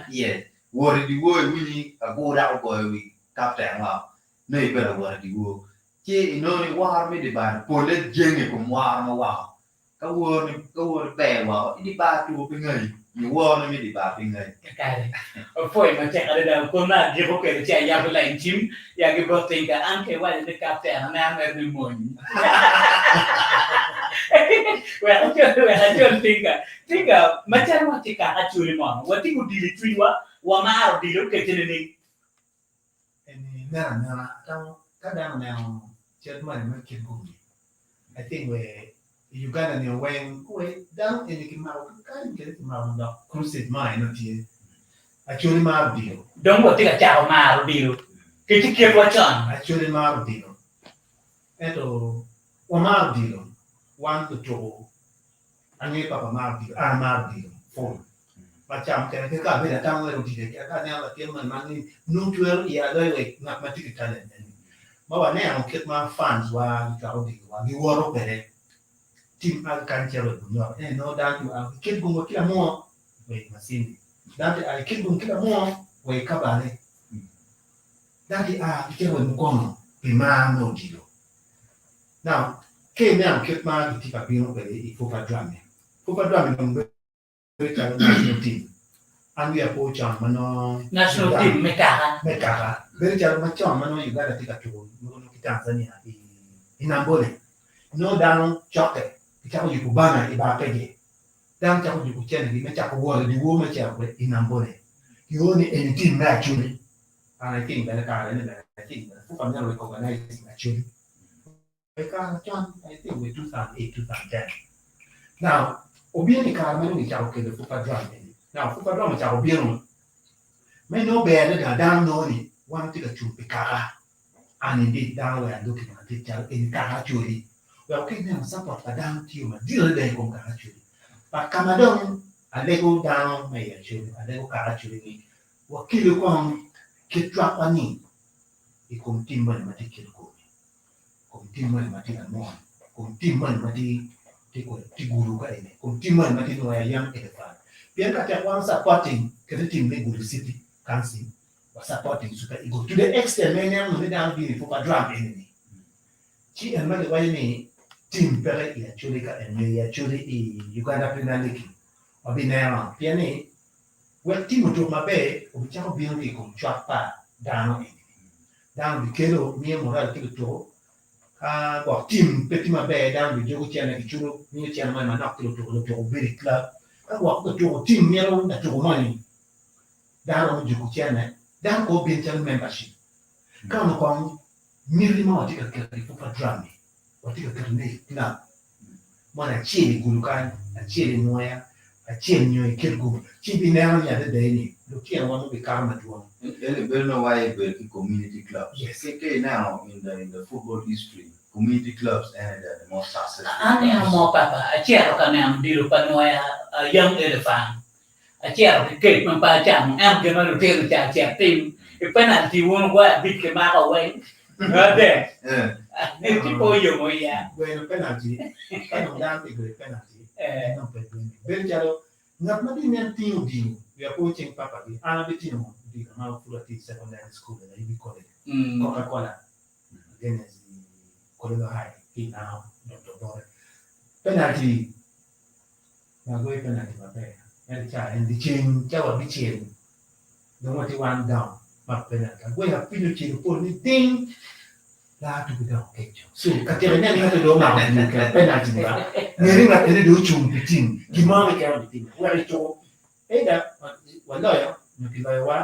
ye wo di wo wi ni a go da ko wi ka ta ma nei be la wo di wo che no ni wa mi di ba po le jeng ko wa ma wa ka wo be wa di ba tu pe ngai ni wo ni mi di ba pe ngai
kare poi ma c'è da con una di che c'è ya la in team ya che botta anche guarda il capitano na me mi moglie well tinga ma c'è ma tika Acholi mo wa tingu di triwa wa ma aro di lo che te ne
na ka da na chet man ma ke bu I think Uganda ni when down in the mouth kan ke mouth da crusade mine not here Acholi ma dio
don wa tika ciao ma aro di lo che ti chiedo a John
Acholi ma dio eto o ma dio one to anyi papa ma dio for macam ke ka be da tang le di ke ka ne la ke man ni nu tuer ya do we mathematics talent ma wa ne an ket ma fans wa ka o di wa ni woro bere team agriculture no no that you are ket gungo kila mo we masini that I ket gungo kila mo we kabale that ke we mkono pe ma no di lo now ke me an ket ma ti pa pino bere I fufa drame no national team and we are coach on mano
national team mekara
very chal macho mano Uganda tika tu no Tanzania inambole no down choke kita ko kubana iba pege dan ta ko kuchene ni mecha ko wala ni wo mecha ko inambole yoni any team na Acholi and I think that I think that family recognize Acholi I think we 2008 2010 now obieni ka mano ni cha ko ke fupa drum now fupa drum cha obieno me no be da down no ni one tika chu pikara and indeed down we are looking at it in Acholi we are okay now support ka down to you deal there con Acholi but kamadon a lego down my Acholi a lego Acholi ni wakili kwa kitwa pani ikumtimba ni matikil ko kumtimba ni matikal mo kumtimba ni mati tiguru ka ene kum timan ma tinu ya young elephant bien ka ta wan supporting ke team le guru city council was supporting super ego to the extent men am no down be for drum enemy chi en ma le wa ni team pere ya chole ka en ya chole Uganda Premier League obinera bien ni well team to ma be o cha ko bien ni ko chwa pa down bi kelo mi moral ke toบอกทีมเป็นทีมมาแบดดังวิดีโอเชียร์ในกิจวัตรนี่เชียร์มานักตัวเบริคลับก็บอกก็ตัวทีมเนี่ยเราแต่ตัวมันดังเราอยู่กุเชียร์เนี่ยดังก็เป็นเจ้าเมมเบอร์ชิพก็มันคงมีริมาที่เกิดขึ้นฟุตบอลดราม่าที่เกิดขึ้นในคลับมันเชียร์กุลกันเชียร์มวยเชียร์มวยเกี่ยวกับที่เป็นแนวเนี่ยเดี๋ยวนี้ลูกเชียร์วันนู้นไปการมาดู
We know why we community clubs.
Yes.
Okay, now in the football history, community clubs and the most successful.
Ani mo papa, a chair ka na di lupa no a young elephant. A chair ke kate man pa jam, am ke no te ta chair team. E penalty won wa bit ke ma ka wen. Ade. Ne tipo yo mo ya.
Bueno, penalty. Kan dan pe penalty. No pe. Berjalo ngat ma di nen team di. We are coaching papa di. Ana bi team di ma fulati secondary school da ibi college. Coca-Cola. Then is Colorado High. He now Dr. Bore. Penalty. Na go penalty ma pe. And the chain, jawa bi chain. Don't want to one down. Ma penalty. Go ya pinu chain pull ni ding. La tu bi down kecho. So kateranya ni hatu do ma penalty ba. Ngeri na tere do chung bitin. Kimama ka bitin. Wala to. Eda wala yo. Nkibai wa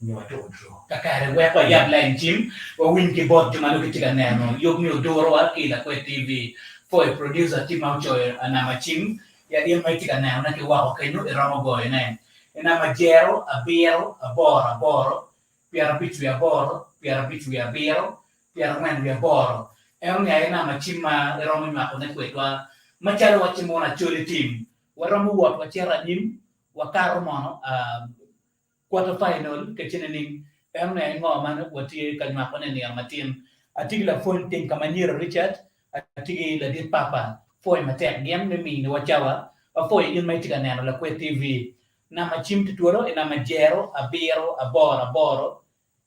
ni watu draw.
Kakare we pa yab line team wa win ke bot juma lo kitika neno. Yok mi odoro wa ki Lakwed TV. For producer team au choy anama team. Ya dia mai tika neno na ke wa ko no iramo boy na. Enama jero, abero, aboro. Piara bitu ya boro, piara bitu ya bero. Piara man ya boro. Eon ya enama team ma iramo ma ko na kwetwa. Macharo wa chimona choli team. Waramu wa chera nim wa karo mono quarter final ke chinning em ne ngo man wati kan ma kone ni amatin atigi la phone ting kamanyira Richard atigi la dit papa foi matek game ne mi no chawa a foi in mai tiga nano Lakwed TV na ma chim tuturo ina ma jero abero aboro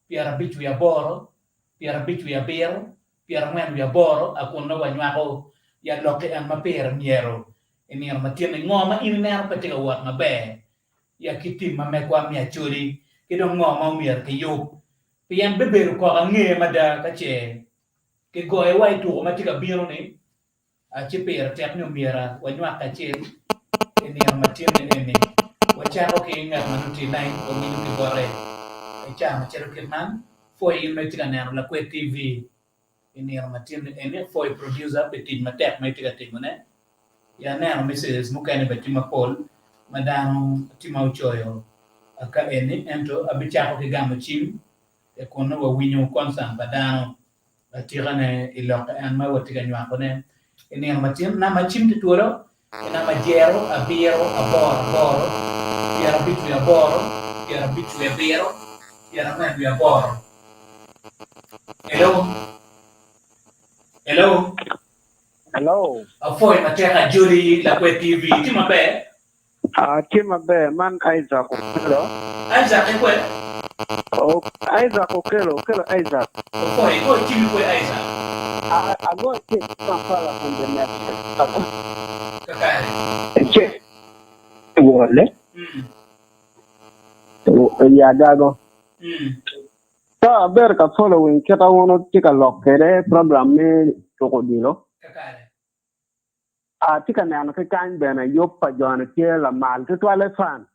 piara bitu ya boro piara bitu ya bero piara mwen ya boro akuno wanywa ko ya loke an ma pera miero ini amatin ngo ma in ne patiga wat ma be ya kitim ma me kwa mi Acholi ke dong ngo ma mier ke yo pian beber ko ange ma da ka che ke go e wai tu ma ti ka biro ni a che per tek no miera wa nywa ka che ni ma ti ni wa cha ko ke nga ma ti nai o mi ni ko re e cha ma che ro ke man foi in me ti ka na Lakwed TV ini ma ti ni foi producer pe ti ma tek ma ti ka ti ne ya na mrs mukane ba ti ma pol madam timau choyo aka eni ento abichako ke gamo chim e kono wa winyo konsan badano atirane iloka an ma watiga nywa kone eni amatim na machim tuturo na majero abiro aboro yara bitu ya boro yara bitu ya biro yara mandu ya boro hello afoy mateka Juri Lakwed TV timabe
Kima be man Isaac Okelo.
Isaac kwe?
Oh, Isaac Okelo Isaac.
Okoi, go chimi kwe Isaac.
I go take some fella from the net.
Kakari.
Che. Wole. Ya dago. Ta ber ka following kita wono tika lokere program me to dilo.
Kakari.
Tika na no kan be na yoppa jona ke la mal to toile fan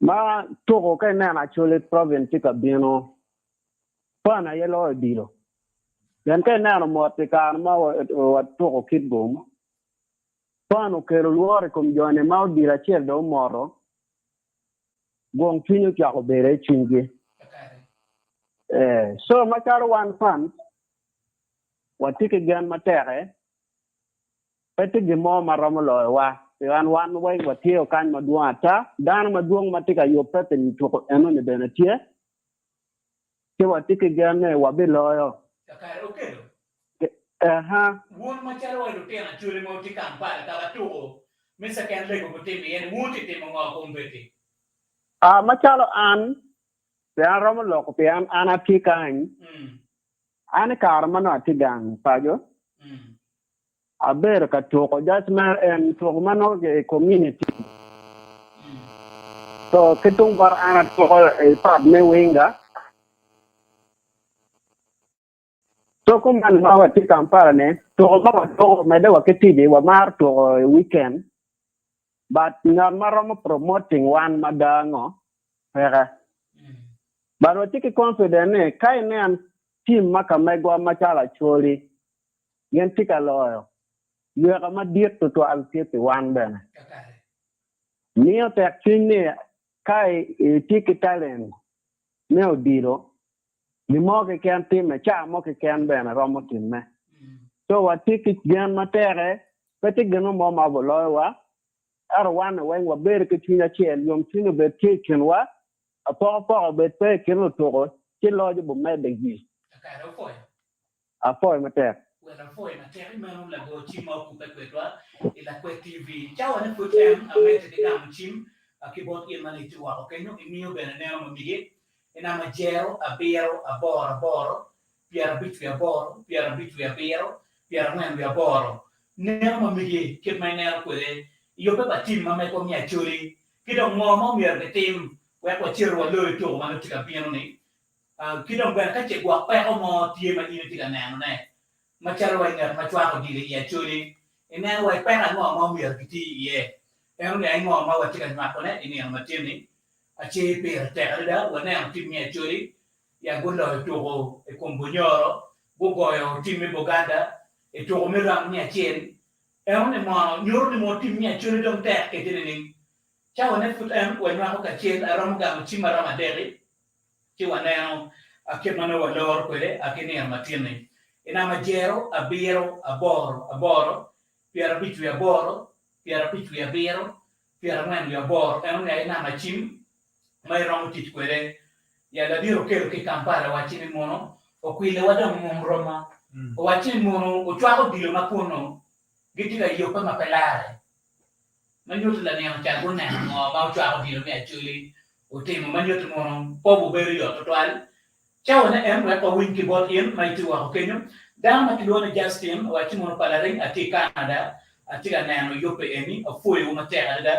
ma to ko kan na Acholi province tika bino pana yelo dilo yan kan na mo tika ma wa to ko kidbom pano ke luore kom jone ma dira cher do moro gon tinyo kya ko bere chinge so ma karo one fan wa tika gan matere pete gimo maramolo wa wan way wa tio kan maduata dan maduong matika yo pete ni to eno ne benetie ke wa tike gane wa beloyo
Kakari okelo
ha
won ma chalo wa te na chule mo ti kampala ka to me sa kan le ko te mi en wuti te mo ko mbeti
machalo an pe an romo loko pe an atikan an kar mano atigang pajo aber ka to ko jasma en to mano ke community so kitung bar an to pad me winga so kum man ma wati kampala ne to ma to me de wa ketidi wa mar to weekend but not maromo promoting one madango pera but what you confident ne kai ne an team maka megwa machala choli yen tika loyo you are ma diet to al tipi one ben neo tek ne kai tiki talent ne odiro ni mo ke kan team me cha mo ke kan ben romo team me so what tiki gen matere peti geno mo ma bolo wa arwan wen wa ber ke tinya chen yom tinu be tiken wa a be pe kino to ti loje bu me de gi a foi mater
wala foi mater manu la go chimo ku pe kwetwa Lakwed TV chawa ne futem amete de gam chim akibot in mani tuwa okay no imio bene ne mo migi ina majero abero aboro piara bitu ya boro piara bitu ya bero piara mwen ya boro ne mo migi kit mai ne ko de yo pe ba tim ma me ko mi achuri kido mo mo mi er tim we ko chiro lo to ma tika piano ni kido ben ka che gwa pe mo tie ma ni tika na ne ma charo wa ngar ma chwa ko di ya churi ina wa pe na mo mi er kiti ye em ne mo ma wa tika ma ko ne ini ma tim ni a che pe te da wa ne tim mi achuri ya go lo to go e ko bunyoro go go yo tim mi boganda e to mi ram ni achen em ne mo nyor ni mo tim mi achuri dong te ke ni chawa ne fut em when wa ka chen aram ga chima rama deri chi wa ne a mano wa lor kwele a ke ne ma tiene ina ma jero a biro aboro piara bitu ya boro piara bitu ya biro piara man ya boro em ne ina ma chim mai rom tit kwele ya la biro ke kampala wa chini mono o kwile wa dam mom roma o wa chini mono o twa ko dilo ma kono gitika yo pa ma pelare manyoto la ne cha go na mo ma twa ko dilo me achuli o te mo manyoto mo po bo beri yo total chawa ne em ko win ki bot in mai tu wa kenyo da ma ti lona Justin wa ti mo pala ring ati Canada ati ga na no yo pe eni a foi uma terra da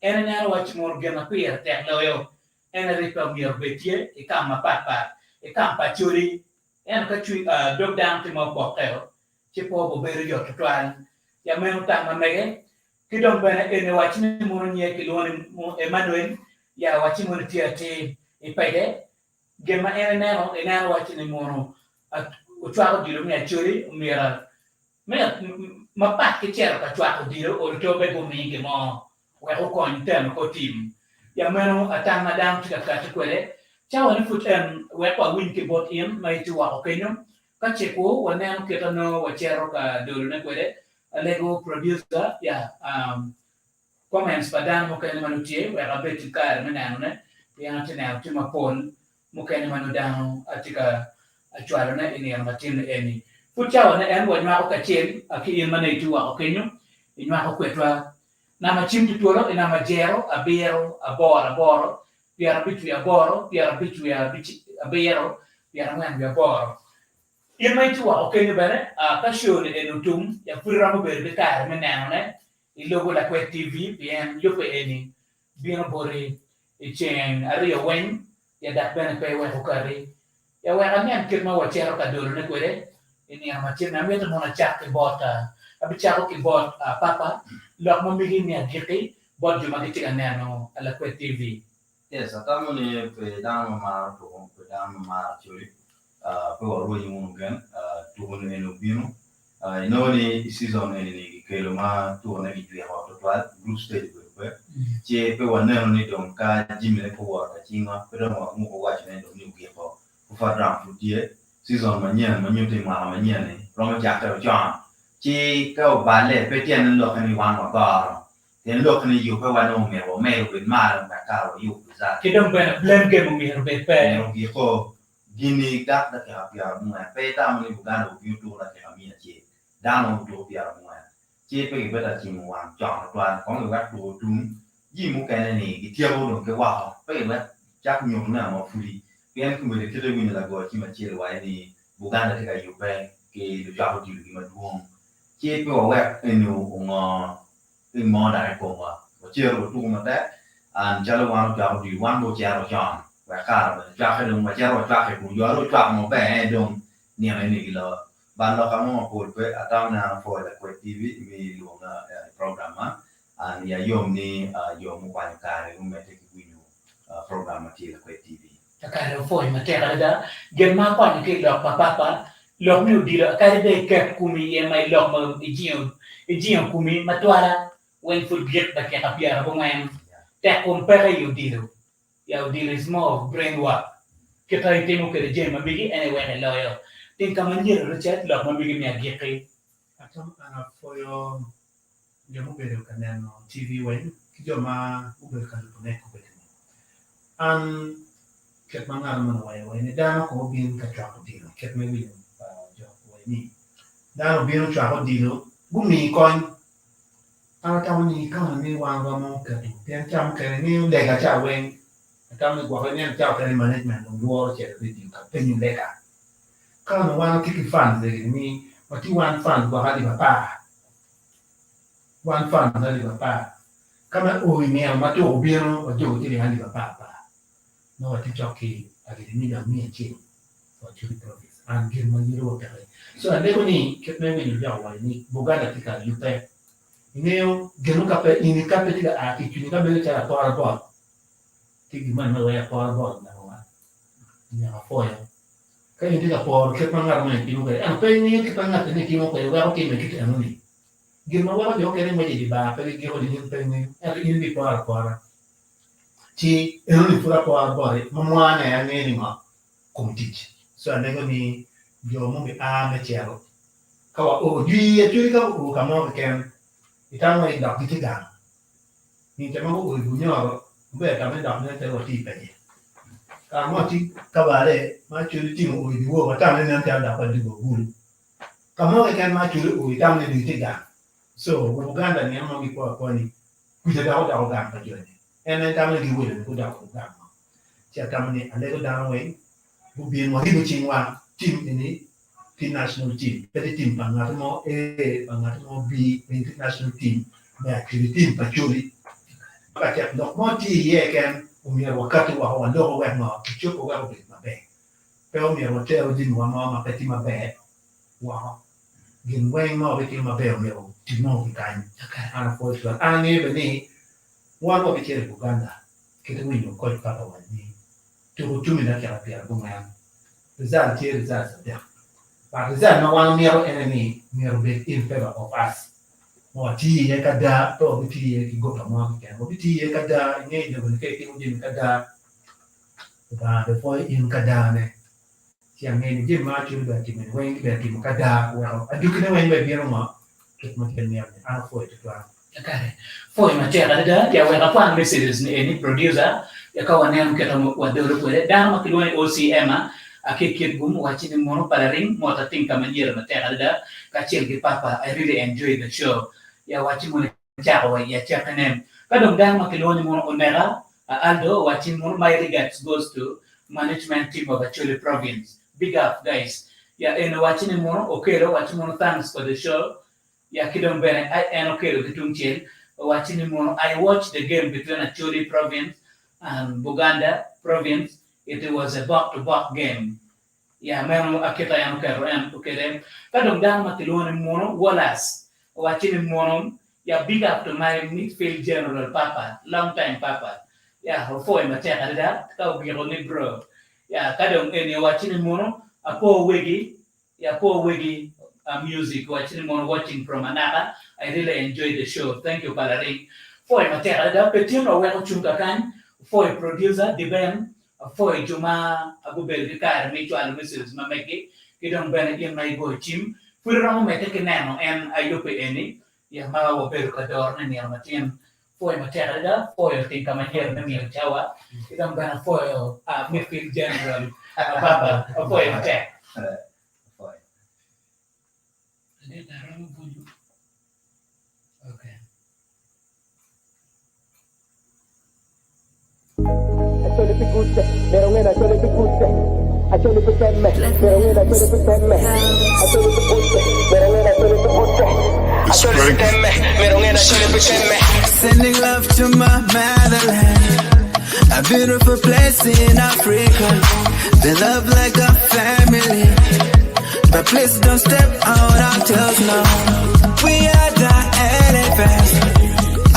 ena na wa ti mo gena pier te lo yo ena ri pa mi betie e kama papa e kampa churi en ka chui dog down ti mo po teo ti po bo beri yo total ya meno ta ma mege kidong bana ene wachini mono nye kiloni Emmanuel ya wachini mono tiati ipede gema ene neno wachini mono uchwako dilo mi achuri mira mapat ke chero ka chwako dilo o to be go mingi mo we ko kon tem ko tim ya meno atama dam tika ka kwele chawa ni futem we ko win ke bot in mai tuwa ko kenyo ka cheko waneno ketano wachero ka dilo ne kwele Lego producer ya comments padan mo kene manutie we rabeti kar menano ne ya tena tima pon mo kene manudano atika achwalo ne ini ya matin eni fuchawa ne en wanywa ka chen aki in mane tuwa okenyo inwa ko kwetwa na machim tuoro ina majero abero aboro piara bitu ya boro piara bitu ya abero piara mwan ya boro in mai tuwa okenyo bene ka show ne enutum ya furira mo bere kar menano ne ilogo Lakwed TV bien yo pe eni bien bore e chen ario wen ya dak bene pe we ko kare ya we amian kirma wa chero ka dolo ne kwere ini ama chen na meto mona chak ke bota abi chako ke bot papa lok mo migi ni agiti bot juma ke tika nano Lakwed TV
yes atamo ne pe dama ma to pe dama ma churi pe wa ro yimu ngen to ne no bino inoni season ni kelo ma tu na video ya to plat group stage pe che pe wa ne ni don ka jimile ko wa ka chinga pe do mo ko wa chene do ni ke ko fa dram fu die season ma nyen ma nyote ma nyen ni ro ma ja ta jon chi ka ba le pe tien lo ka ni wan ma ba ten lo ka ni yu pe wa no me wo me ru ma ka ka ro yu za
kidong bene blame game mi herbe pe
ro ki ko gini gat da ka pia mo pe ta mo Buganda o biu tu la ka mi che da no tu pia mo che pe be da chi mo wan chọn toàn có người gắt tu tu yi mo cái này cái tiêu đồ cái wow pe be chắc nhiều na mo furi cái ku me ke de ni la go chi ma che wa ni Buganda ka yu pe ke du ja ho di ma duong che pe wa enu ngo in mo da ko wa che ro tu ma ta an cha lo wa ja ho di wan bo cha ro chọn và cả là cho cái đường mà cho rồi cho cái cũng gió rồi cho một bé đường nhiều này thì là ban đầu kamu mau buat ke atau na for Lakwed TV mi luang program an ya yom ni yom kwa kare umete kiwinu program ti Lakwed TV
Kare foi ma te kada gen ma kwa ni lok papa lok mi di kare de ke kumi e mai lok ma ijion kumi matwara when full get ba ke kapia ba ngam te compare you dilo ya dilo is more brain work kita itemo ke je ma bigi anyway hello yo tin kamanjir rechat lok ma bigi mi agike
Atam ana foyo jamu bere kaneno TV wen kijoma ube kan connect ko bete an ket mangal man way ni dano ko bin ka chako dilo ket me wi jo way ni dano bin chako dilo gumi kon ana tawni kan ni wanga mo ka tu ten cham ke ni le ka cha wen tam ni gwa ni cha ka ni management no wo che video ka pe ni le ka kan wan ki fan de ni Mati one fan gua kali bapa, one fan kali bapa. Kama ini yang mati obiang ojo jadi kali bapa. No mati joki lagi ni yang ni aje. Acholi province. Angin menyiru kali. So ande ko ni ketme ni ya wa ni Buganda tika yupe. Ini yo genu kape ini kape tika aki kini kape cara power board. Tigi man ma ya power board na wa. Ni apoyo. Kaya hindi ka por ket mangar mo yung kay ano pe ni kita ngat ni kimo kay wa okay me kita ano ni ginawa ko yo kay mo di ba pero giko din pe ni ano hindi por chi ano ni pura por mamwa na yan ni ma kumtich so ande ko ni yo mo bi a me chero kawa o di actually ka o ka mo ken itang mo indok ditigang ni te mo o bunyo be ka me dok ne te ro ti pe Kamu ti kabare ma churi ti mo di wo mata ne nan ta da pa di go guru kamu kan ma churi o ita ne di tiga so Buganda ni amma mi ko ni ku da da ga pa joni en ta ne di wo ne ku da ko ga ma ti ta ne ale ko da we bu bi mo di chingwa team ni team national team pe team panga mo panga mo bi international team ba churi team pa churi pa ti no mo ti ye kan umia wakati wa wandogo wa ma kichoko wa be mabe pero mi rotero di wa ma peti mabe wa gin wen ma be ti mabe mi o ti mo ki kan ana fo so ana ni be ni wa ma be ti Buganda ke te wi ko ka wa ni to mi na ka pia bunga za ti za sa ba za no wa mi ro enemy mi ro be in favor of us Wati ye kada to biti ye ki gota mo ki ko biti ye kada nge de ko ke ki mo jin kada ba de fo in kada ne siang nge ni je ma chu ba ti men wen be ti mo kada wa adu ki ne wen be bi ro ma ki mo ken ne a fo ti to
kare foi ma te kada ya wa fa messages ni producer ya ka wane am keta mo wa de ro ko de da ma ki lo OCM akikit gum watching mono palaring mo ta ting kamanyer ma te kada ka chel ki papa I really enjoy the show ya watching mo cha wa ya cha kanem kadong dang makiloni mo onera Aldo watching mo my regards goes to management team of Acholi province big up guys ya and watching mo okay watching mo thanks for the show ya kidong bene and okay kitung chel watching mo I watched the game between Acholi province and Buganda province it was a back-to-back game ya meron akita yan kero and okay kadong dang makiloni mo walas watching mo ya big up to my midfield general papa long time papa ya for ma te kada ka biro ni bro ya kadong eni watching mo apo wegi music watching mo watching from Anaka I really enjoyed the show thank you Palaring for ma te kada petino wa ko chunga kan for producer the band for Juma Abubel Kar mi to al messages ma meke kidong ben in my go team Furang mo mete kenano and ayupe eni ya ma wo pero kador na niya matien foi material foi tingka maher na niya chawa idang bana foi midfield general Baba, poi c'è.
Poi.
Ok.
Acholi pikutte, merongena acholi pikutte. Acholi pikemme, merongena acholi pikemme. Acholi pikutte, merongena acholi pikutte. Acholi pikemme, merongena acholi pikemme.
Sending love to my motherland, a beautiful place in Africa. They love like a family, but please don't step out until now. We are the elephants.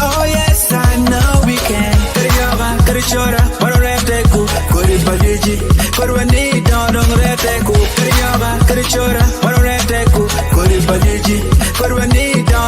Oh yes, I know we can. Kari yoga, kari chora, waro rete ku, kori bagiji, kori wani.